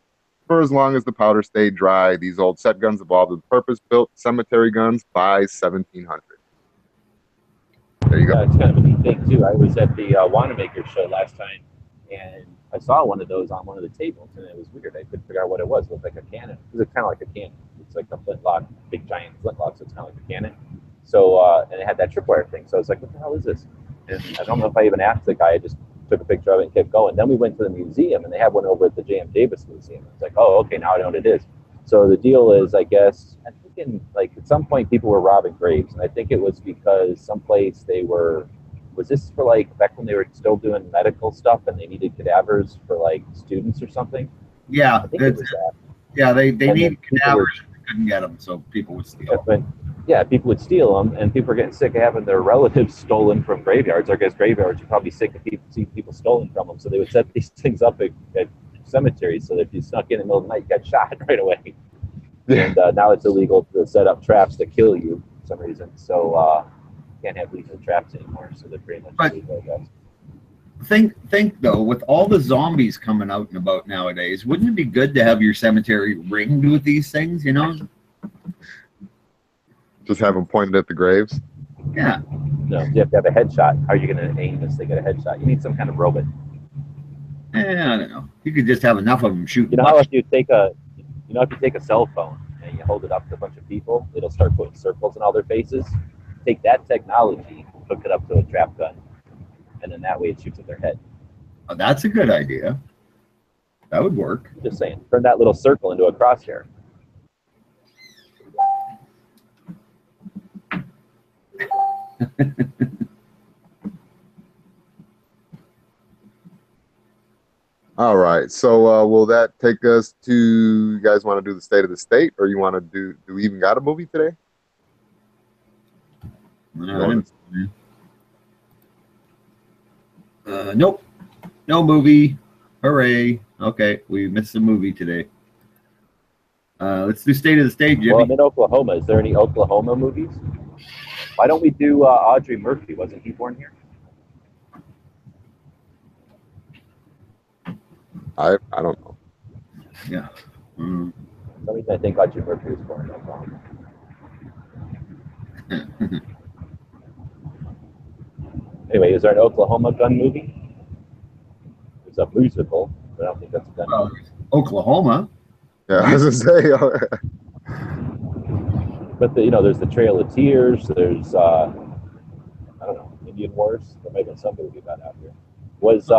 for as long as the powder stayed dry. These old set guns evolved with purpose-built cemetery guns by 1700. There you go. It's kind of a neat thing, too. I was at the Wanamaker show last time, and I saw one of those on one of the tables, and it was weird. I couldn't figure out what it was. It looked like a cannon. It was kind of like a cannon. It's like a flintlock, big giant flintlock, so it's kind of like a cannon. So, and it had that tripwire thing. So I was like, what the hell is this? And I don't know if I even asked the guy. I just took a picture of it and kept going. Then we went to the museum, and they had one over at the J.M. Davis Museum. It's like, oh, okay, now I know what it is. So the deal is, I guess, I think at some point people were robbing graves, and I think it was because someplace they were. Was this for back when they were still doing medical stuff and they needed cadavers for students or something? Yeah, I think it was that. Yeah, they needed cadavers. They couldn't get them, so people would steal them. Yeah, people would steal them, and people were getting sick of having their relatives stolen from graveyards. I guess graveyards are probably sick of seeing people stolen from them, so they would set these things up at cemeteries so that if you snuck in the middle of the night, you got shot right away. Yeah. And now it's illegal to set up traps to kill you for some reason. So can't have lethal traps anymore. So they're pretty much illegal, I guess. Think though, with all the zombies coming out and about nowadays, wouldn't it be good to have your cemetery ringed with these things? You know. Just have them pointed at the graves? Yeah. No, you have to have a headshot. How are you going to aim this thing at a headshot? You need some kind of robot. I don't know. You could just have enough of them shooting. You know how if you take a cell phone and you hold it up to a bunch of people, it'll start putting circles in all their faces. Take that technology, hook it up to a trap gun, and then that way it shoots at their head. Oh, that's a good idea. That would work. Just saying. Turn that little circle into a crosshair. All right. So will that take us to, you guys want to do the state of the state, or you want to do we even got a movie today? Nope. No movie. Hooray. Okay, we missed a movie today. Let's do state of the state, Jimmy. Well, I'm in Oklahoma. Is there any Oklahoma movies? Why don't we do Audrey Murphy? Wasn't he born here? I don't know. Yeah. some reason I think Audrey Murphy was born in Oklahoma. Anyway, is there an Oklahoma gun movie? There's a musical, but I don't think that's a gun movie. Oklahoma. Yeah, I was gonna say. But there's the Trail of Tears. There's I don't know, Indian Wars. There might have been some movie about out here. Was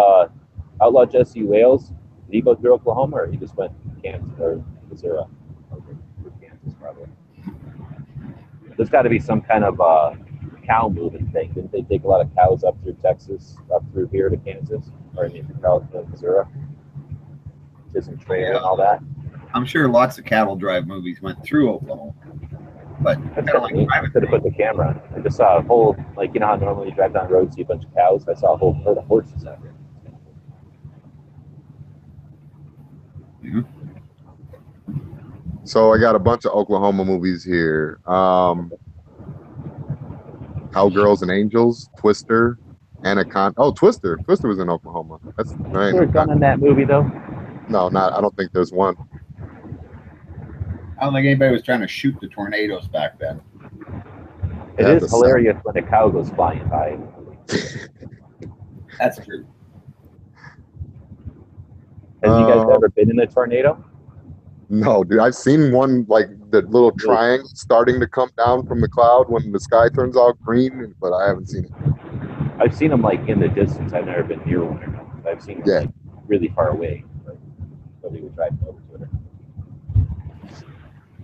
Outlaw Jesse Wales? Did he go through Oklahoma, or he just went to Kansas or Missouri? Okay, Kansas probably. There's got to be some kind of cow moving thing. Didn't they take a lot of cows up through Texas, up through here to Kansas, or to Missouri? Chisholm Trail and all that. I'm sure lots of cattle drive movies went through Oklahoma, but That's kind of neat. I could have put the camera on. I just saw a whole, like, you know how normally you drive down the road and see a bunch of cows? I saw a whole herd of horses out there. Mm-hmm. So I got a bunch of Oklahoma movies here. Cowgirls and Angels, Twister, Anaconda. Oh, Twister. Twister was in Oklahoma. That's right. Is there a gun in that movie, though? No, not. I don't think there's one. I don't think anybody was trying to shoot the tornadoes back then. It is hilarious when a cow goes flying by. That's true. Have you guys ever been in a tornado? No, dude. I've seen one, like the little triangle starting to come down from the cloud when the sky turns all green, but I haven't seen it. I've seen them like in the distance. I've never been near one or not. I've seen them like really far away. Like, nobody would drive over to it.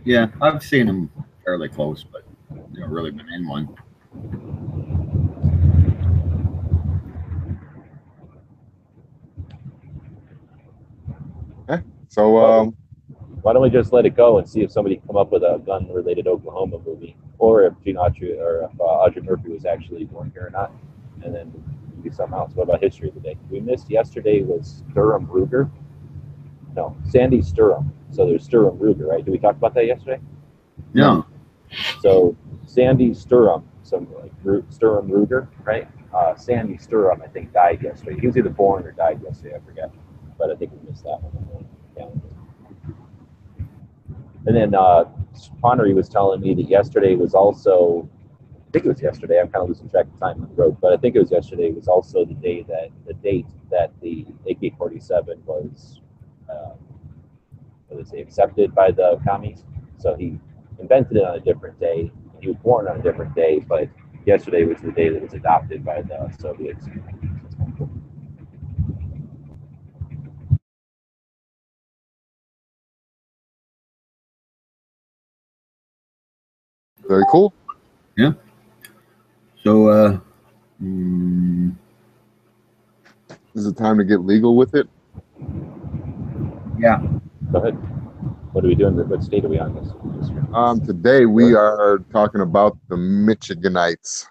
Yeah, I've seen them fairly close, but never really been in one. So, why don't we just let it go and see if somebody can come up with a gun-related Oklahoma movie, or if Gene Autry or if Audrey Murphy was actually born here or not, and then do something else. What about history of the day? We missed yesterday was Sturm Ruger. No, Sandy Sturm. So there's Sturm Ruger, right? Did we talk about that yesterday? No. So Sandy Sturm, some like Sturm Ruger, right? Sandy Sturm, I think, died yesterday. He was either born or died yesterday. I forget, but I think we missed that one. And then Connery was telling me that yesterday was also, I think it was yesterday, I'm kind of losing track of time on the road, but I think it was yesterday was also the date that the AK-47 was accepted by the commies. So he invented it on a different day. He was born on a different day, but yesterday was the day that it was adopted by the Soviets. very cool. Yeah. So, Is it time to get legal with it? Yeah. Go ahead. What are we doing? What state are we on this? Today we are talking about the Michiganites.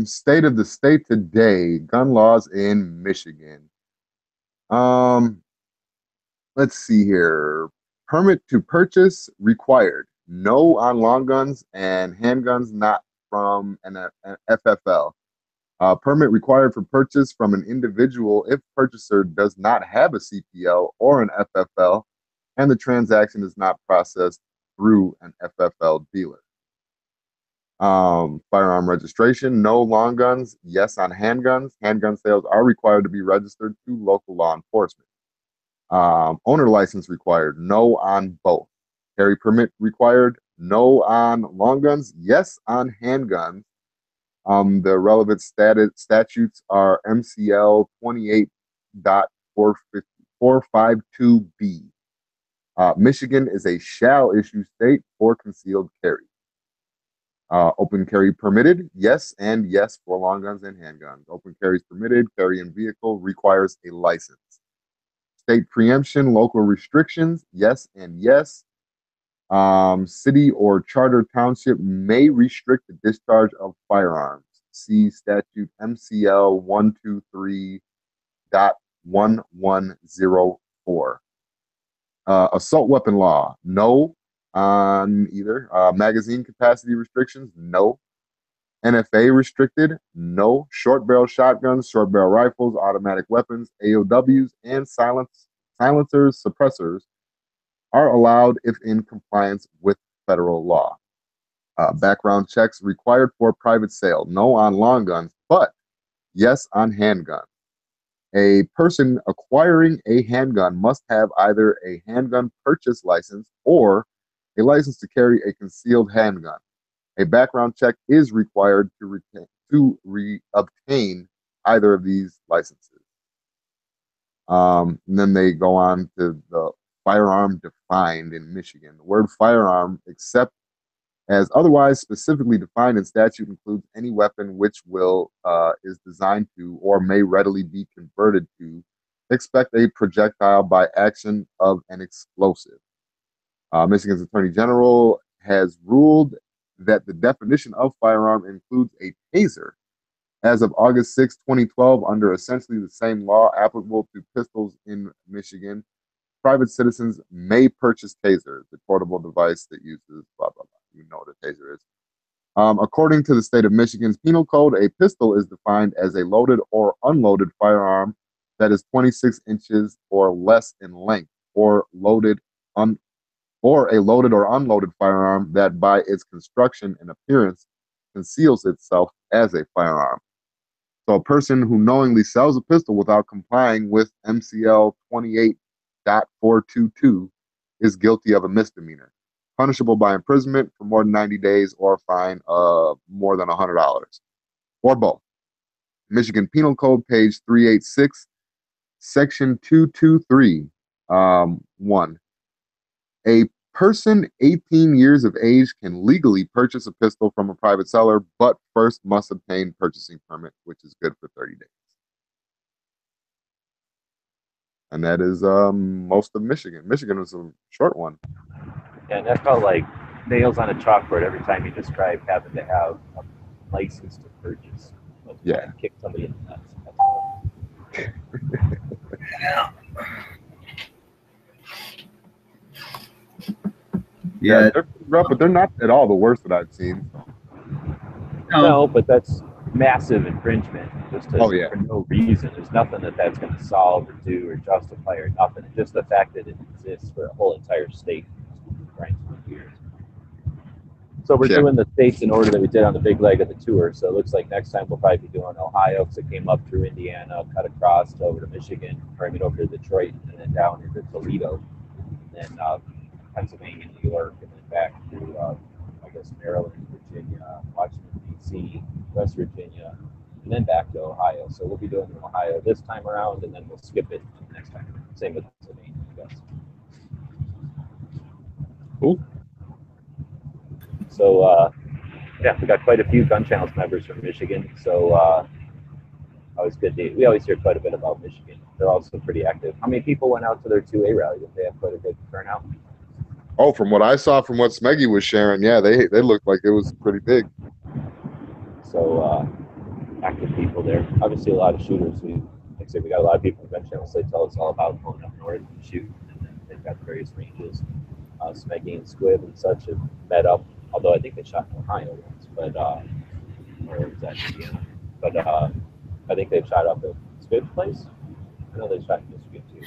State of the state today, gun laws in Michigan. Let's see here. Permit to purchase required. No on long guns and handguns not from an FFL. Permit required for purchase from an individual if purchaser does not have a CPL or an FFL and the transaction is not processed through an FFL dealer. Firearm registration, no long guns, yes on handguns. Handgun sales are required to be registered to local law enforcement. Owner license required, no on both. Carry permit required, no on long guns, yes on handguns. The relevant statutes are MCL 28.452B. Michigan is a shall issue state for concealed carry. Open carry permitted, yes and yes for long guns and handguns. Open carry is permitted, carry in vehicle requires a license. State preemption, local restrictions, yes and yes. City or charter township may restrict the discharge of firearms. See statute MCL 123.1104. Assault weapon law, no on either. Magazine capacity restrictions, no. NFA restricted, no. Short barrel shotguns, short barrel rifles, automatic weapons, AOWs, and silenced silencers, suppressors are allowed if in compliance with federal law. Background checks required for private sale. No on long guns, but yes on handguns. A person acquiring a handgun must have either a handgun purchase license or a license to carry a concealed handgun. A background check is required to obtain either of these licenses. And then they go on to the firearm defined in Michigan. The word firearm, except as otherwise specifically defined in statute, includes any weapon which is designed to or may readily be converted to expect a projectile by action of an explosive. Michigan's Attorney General has ruled that the definition of firearm includes a taser. As of August 6, 2012, under essentially the same law applicable to pistols in Michigan, private citizens may purchase tasers, the portable device that uses blah, blah, blah. You know what a taser is. According to the state of Michigan's penal code, a pistol is defined as a loaded or unloaded firearm that is 26 inches or less in length, or a loaded or unloaded firearm that by its construction and appearance conceals itself as a firearm. So a person who knowingly sells a pistol without complying with MCL 28.422 is guilty of a misdemeanor, punishable by imprisonment for more than 90 days or a fine of more than $100, or both. Michigan Penal Code, page 386, section 223, 1. A person 18 years of age can legally purchase a pistol from a private seller, but first must obtain purchasing permit, which is good for 30 days. And that is most of Michigan. Michigan was a short one. Yeah, and that felt like nails on a chalkboard every time you described having to have a license to purchase. Yeah. Kick somebody in the nuts. Yeah, they're rough, but they're not at all the worst that I've seen. No, but that's massive infringement just for no reason. There's nothing that's going to solve or do or justify or nothing. It's just the fact that it exists for a whole entire state. Right. So we're doing the states in order that we did on the big leg of the tour. So it looks like next time we'll probably be doing Ohio, because it came up through Indiana, cut across over to Michigan, over to Detroit, and then down into Toledo, and then Pennsylvania, New York, and then back through, I guess, Maryland, Virginia, Washington, D.C., West Virginia, and then back to Ohio. So we'll be doing Ohio this time around, and then we'll skip it next time. Same with Pennsylvania, I guess. Cool. So, yeah, we got quite a few Gun Channels members from Michigan. So, always good. We always hear quite a bit about Michigan. They're also pretty active. How many people went out to their 2A rally? Did they have quite a good turnout? Oh, from what I saw, from what Smeggy was sharing, yeah, they looked like it was pretty big. So, active people there. Obviously, a lot of shooters. We got a lot of people in Gun Channels. They tell us all about going up north and shoot, and then they've got various ranges. Smeggy and Squib and such have met up. Although I think they shot in Ohio once, but or was that Indiana? But I think they've shot up at Squib's place. I know they shot in Michigan too.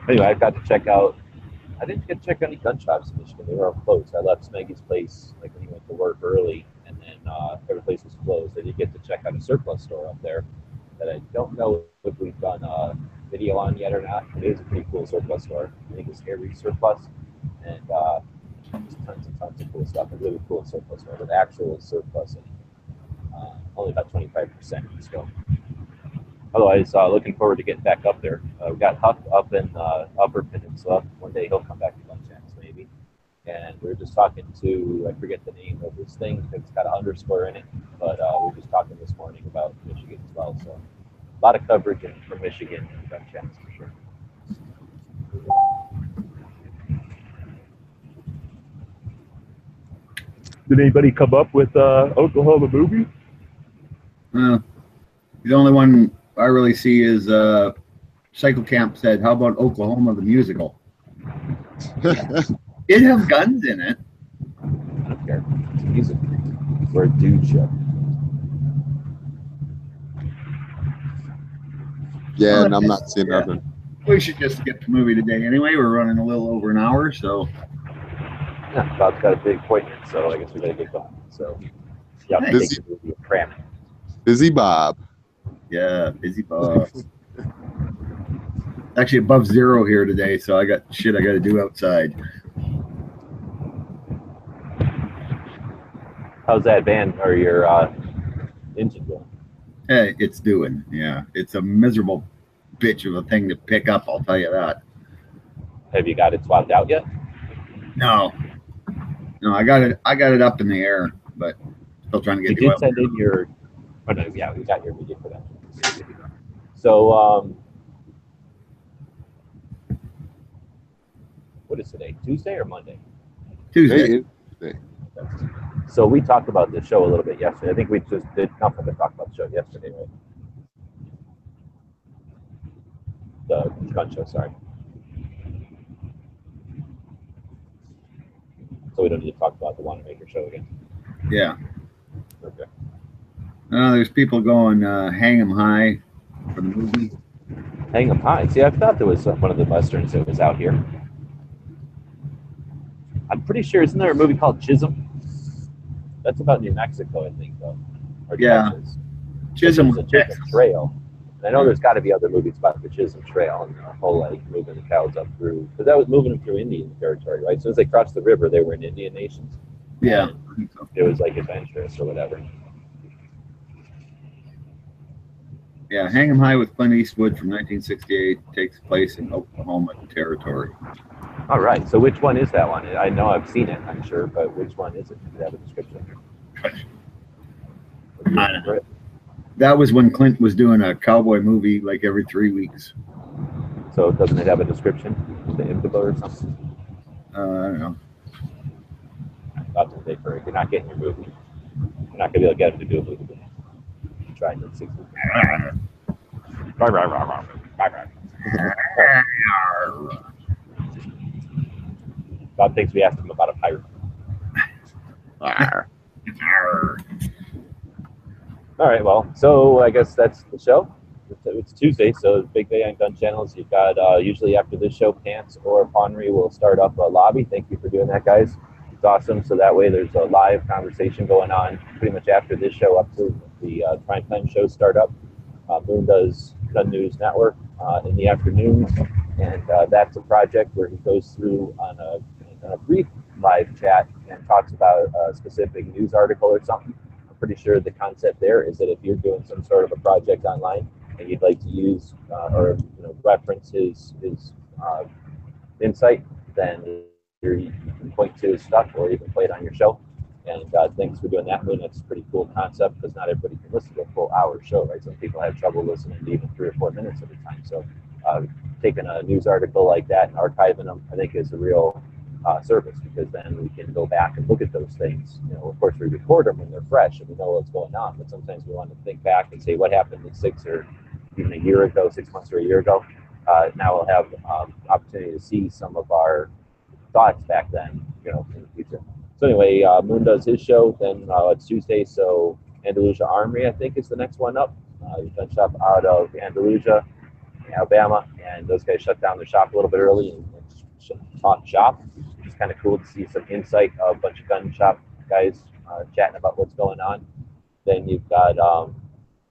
Anyway, I got to check out. I didn't get to check any gun shops in Michigan. They were all closed. I left Smeggy's place like when he went to work early, and then every place was closed. I did get to check out a surplus store up there that I don't know if we've done a video on yet or not. It is a pretty cool surplus store. I think it's Air Surplus, and just tons and tons of cool stuff. A really cool surplus store with actual surplus in it. Only about 25% still. Otherwise, looking forward to getting back up there. We got Huck up in Upper Peninsula. One day he'll come back to Gun Channels maybe. And we were just talking to, I forget the name of this thing, it's got an underscore in it. But we were just talking this morning about Michigan as well. So a lot of coverage from Michigan and Gun Channels for sure. Did anybody come up with Oklahoma movie? The only one I really see is Cycle Camp said, how about Oklahoma the musical? It have guns in it. I don't care. It's a music. We're a dude show. Yeah, and I'm not seeing nothing. We should just get the movie today anyway. We're running a little over an hour, so. Yeah, Bob's got a big appointment, so I guess we gotta get going. So, yeah, Hey. take the movie and cram it. Busy Bob. Yeah, busy Bob. Actually above zero here today, so I got shit I got to do outside. How's that van or your engine going? Hey, it's doing. Yeah, it's a miserable bitch of a thing to pick up. I'll tell you that. Have you got it swapped out yet? No, I got it up in the air, but still trying to get. You did send in your. Oh no, yeah, we got your video for that. So, what is today? Tuesday or Monday? Tuesday. So we talked about the show a little bit yesterday. I think we just did nothing to talk about the show yesterday, right? The gun show, sorry. So we don't need to talk about the Wanamaker show again. Yeah. Okay. There's people going hang 'em high for the movie. Hang 'em high. See, I thought there was one of the westerns that was out here. I'm pretty sure, isn't there a movie called Chisholm? That's about New Mexico, I think, though. Or Yeah. Texas. Chisholm, The Chisholm Trail. And I know there's got to be other movies about the Chisholm Trail and the whole like moving the cows up through, because that was moving them through Indian territory, right? So as they crossed the river, they were in Indian nations. Yeah. And it was like adventurous or whatever. Yeah, Hang 'em High with Clint Eastwood from 1968 takes place in Oklahoma Territory. All right. So which one is that one? I know I've seen it, I'm sure, but which one is it? Does it have a description? I don't know. That was when Clint was doing a cowboy movie like every 3 weeks. So doesn't it have a description? The IMDb or something? I don't know. Not today, for you're not getting your movie. You're not gonna be able to get him to do a movie. Try it in 6 weeks. Bob thinks we asked him about a pirate. All right, well, so I guess that's the show. It's Tuesday, so it's a big day on gun channels. You've got usually after this show, Pants or Pawnery will start up a lobby. Thank you for doing that, guys. It's awesome. So that way there's a live conversation going on pretty much after this show up to the prime time shows start up. Moon does Gun News Network in the afternoons, and that's a project where he goes through on a brief live chat and talks about a specific news article or something. I'm pretty sure the concept there is that if you're doing some sort of a project online and you'd like to use or reference his insight, then you can point to his stuff or you can play it on your show. And thanks for doing that, Moon. That's a pretty cool concept because not everybody can listen to a full hour show, right? Some people have trouble listening to even 3 or 4 minutes at a time. So taking a news article like that and archiving them, I think, is a real service, because then we can go back and look at those things. Of course, we record them when they're fresh and we know what's going on, but sometimes we want to think back and say what happened 6 or even a year ago, 6 months or a year ago. Now we'll have opportunity to see some of our thoughts back then, in the future. So anyway, Moon does his show, then it's Tuesday, so Andalusia Armory, I think, is the next one up. Gun shop out of Andalusia, Alabama, and those guys shut down their shop a little bit early and talk shop. It's kind of cool to see some insight of a bunch of gun shop guys chatting about what's going on. Then you've got, I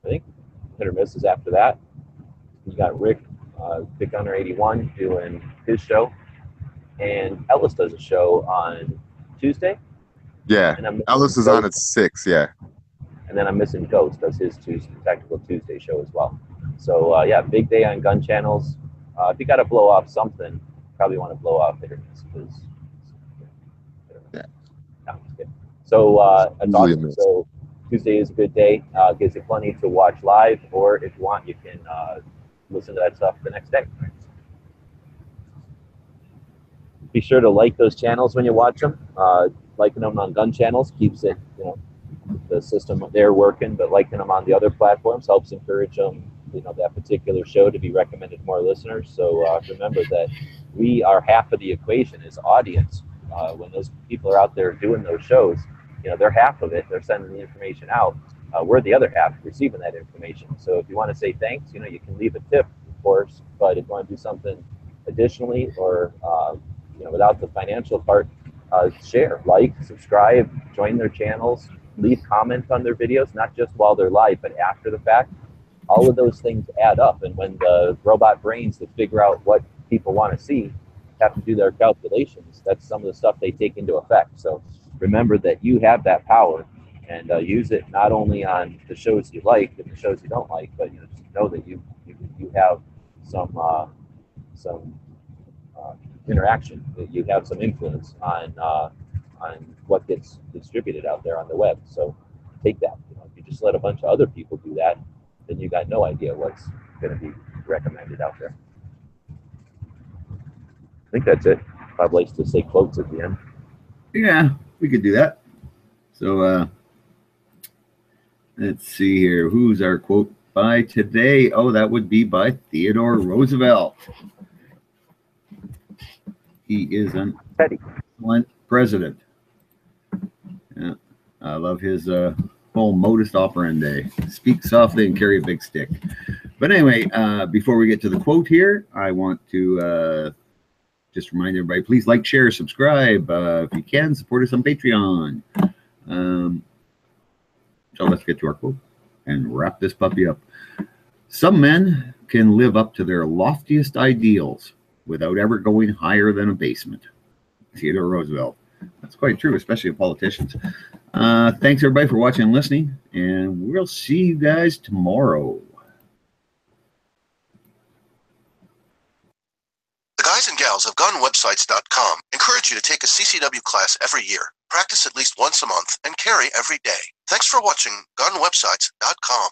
think, Hit or Miss is after that. You got Rick, Pick Gunner 81, doing his show. And Ellis does a show on Tuesday. Yeah, Ellis is on at 6, yeah. And then I'm missing Ghost does his Tactical Tuesday show as well. So, yeah, big day on gun channels. If you got to blow off something, probably want to blow off Hit or Miss. Yeah. No, just kidding. So, that's Usually awesome. So, Tuesday is a good day. Gives you plenty to watch live, or if you want, you can listen to that stuff the next day. Be sure to like those channels when you watch them. Liking them on gun channels keeps it, the system there working, but liking them on the other platforms helps encourage them, that particular show to be recommended to more listeners. So remember that we are half of the equation is audience. When those people are out there doing those shows, they're half of it. They're sending the information out. We're the other half receiving that information. So if you want to say thanks, you can leave a tip course. But if you want to do something additionally, or without the financial part, share, like, subscribe, join their channels, leave comments on their videos, not just while they're live, but after the fact. All of those things add up, and when the robot brains that figure out what people want to see have to do their calculations, that's some of the stuff they take into effect. So remember that you have that power, and use it not only on the shows you like and the shows you don't like, but just know that you have some interaction, that you have some influence on what gets distributed out there on the web. So take that. If you just let a bunch of other people do that, then you got no idea what's going to be recommended out there. I think that's it. Bob likes to say quotes at the end. Yeah, we could do that. So let's see here. Who's our quote by today? Oh, that would be by Theodore Roosevelt. He is an excellent president. Yeah, I love his whole modus operandi. Speak softly and carry a big stick. But anyway, before we get to the quote here, I want to just remind everybody, please like, share, subscribe. If you can, support us on Patreon. So let's get to our quote and wrap this puppy up. Some men can live up to their loftiest ideals without ever going higher than a basement. Theodore Roosevelt. That's quite true, especially of politicians. Thanks everybody for watching and listening, and we'll see you guys tomorrow. The guys and gals of gunwebsites.com encourage you to take a CCW class every year, practice at least once a month, and carry every day. Thanks for watching gunwebsites.com.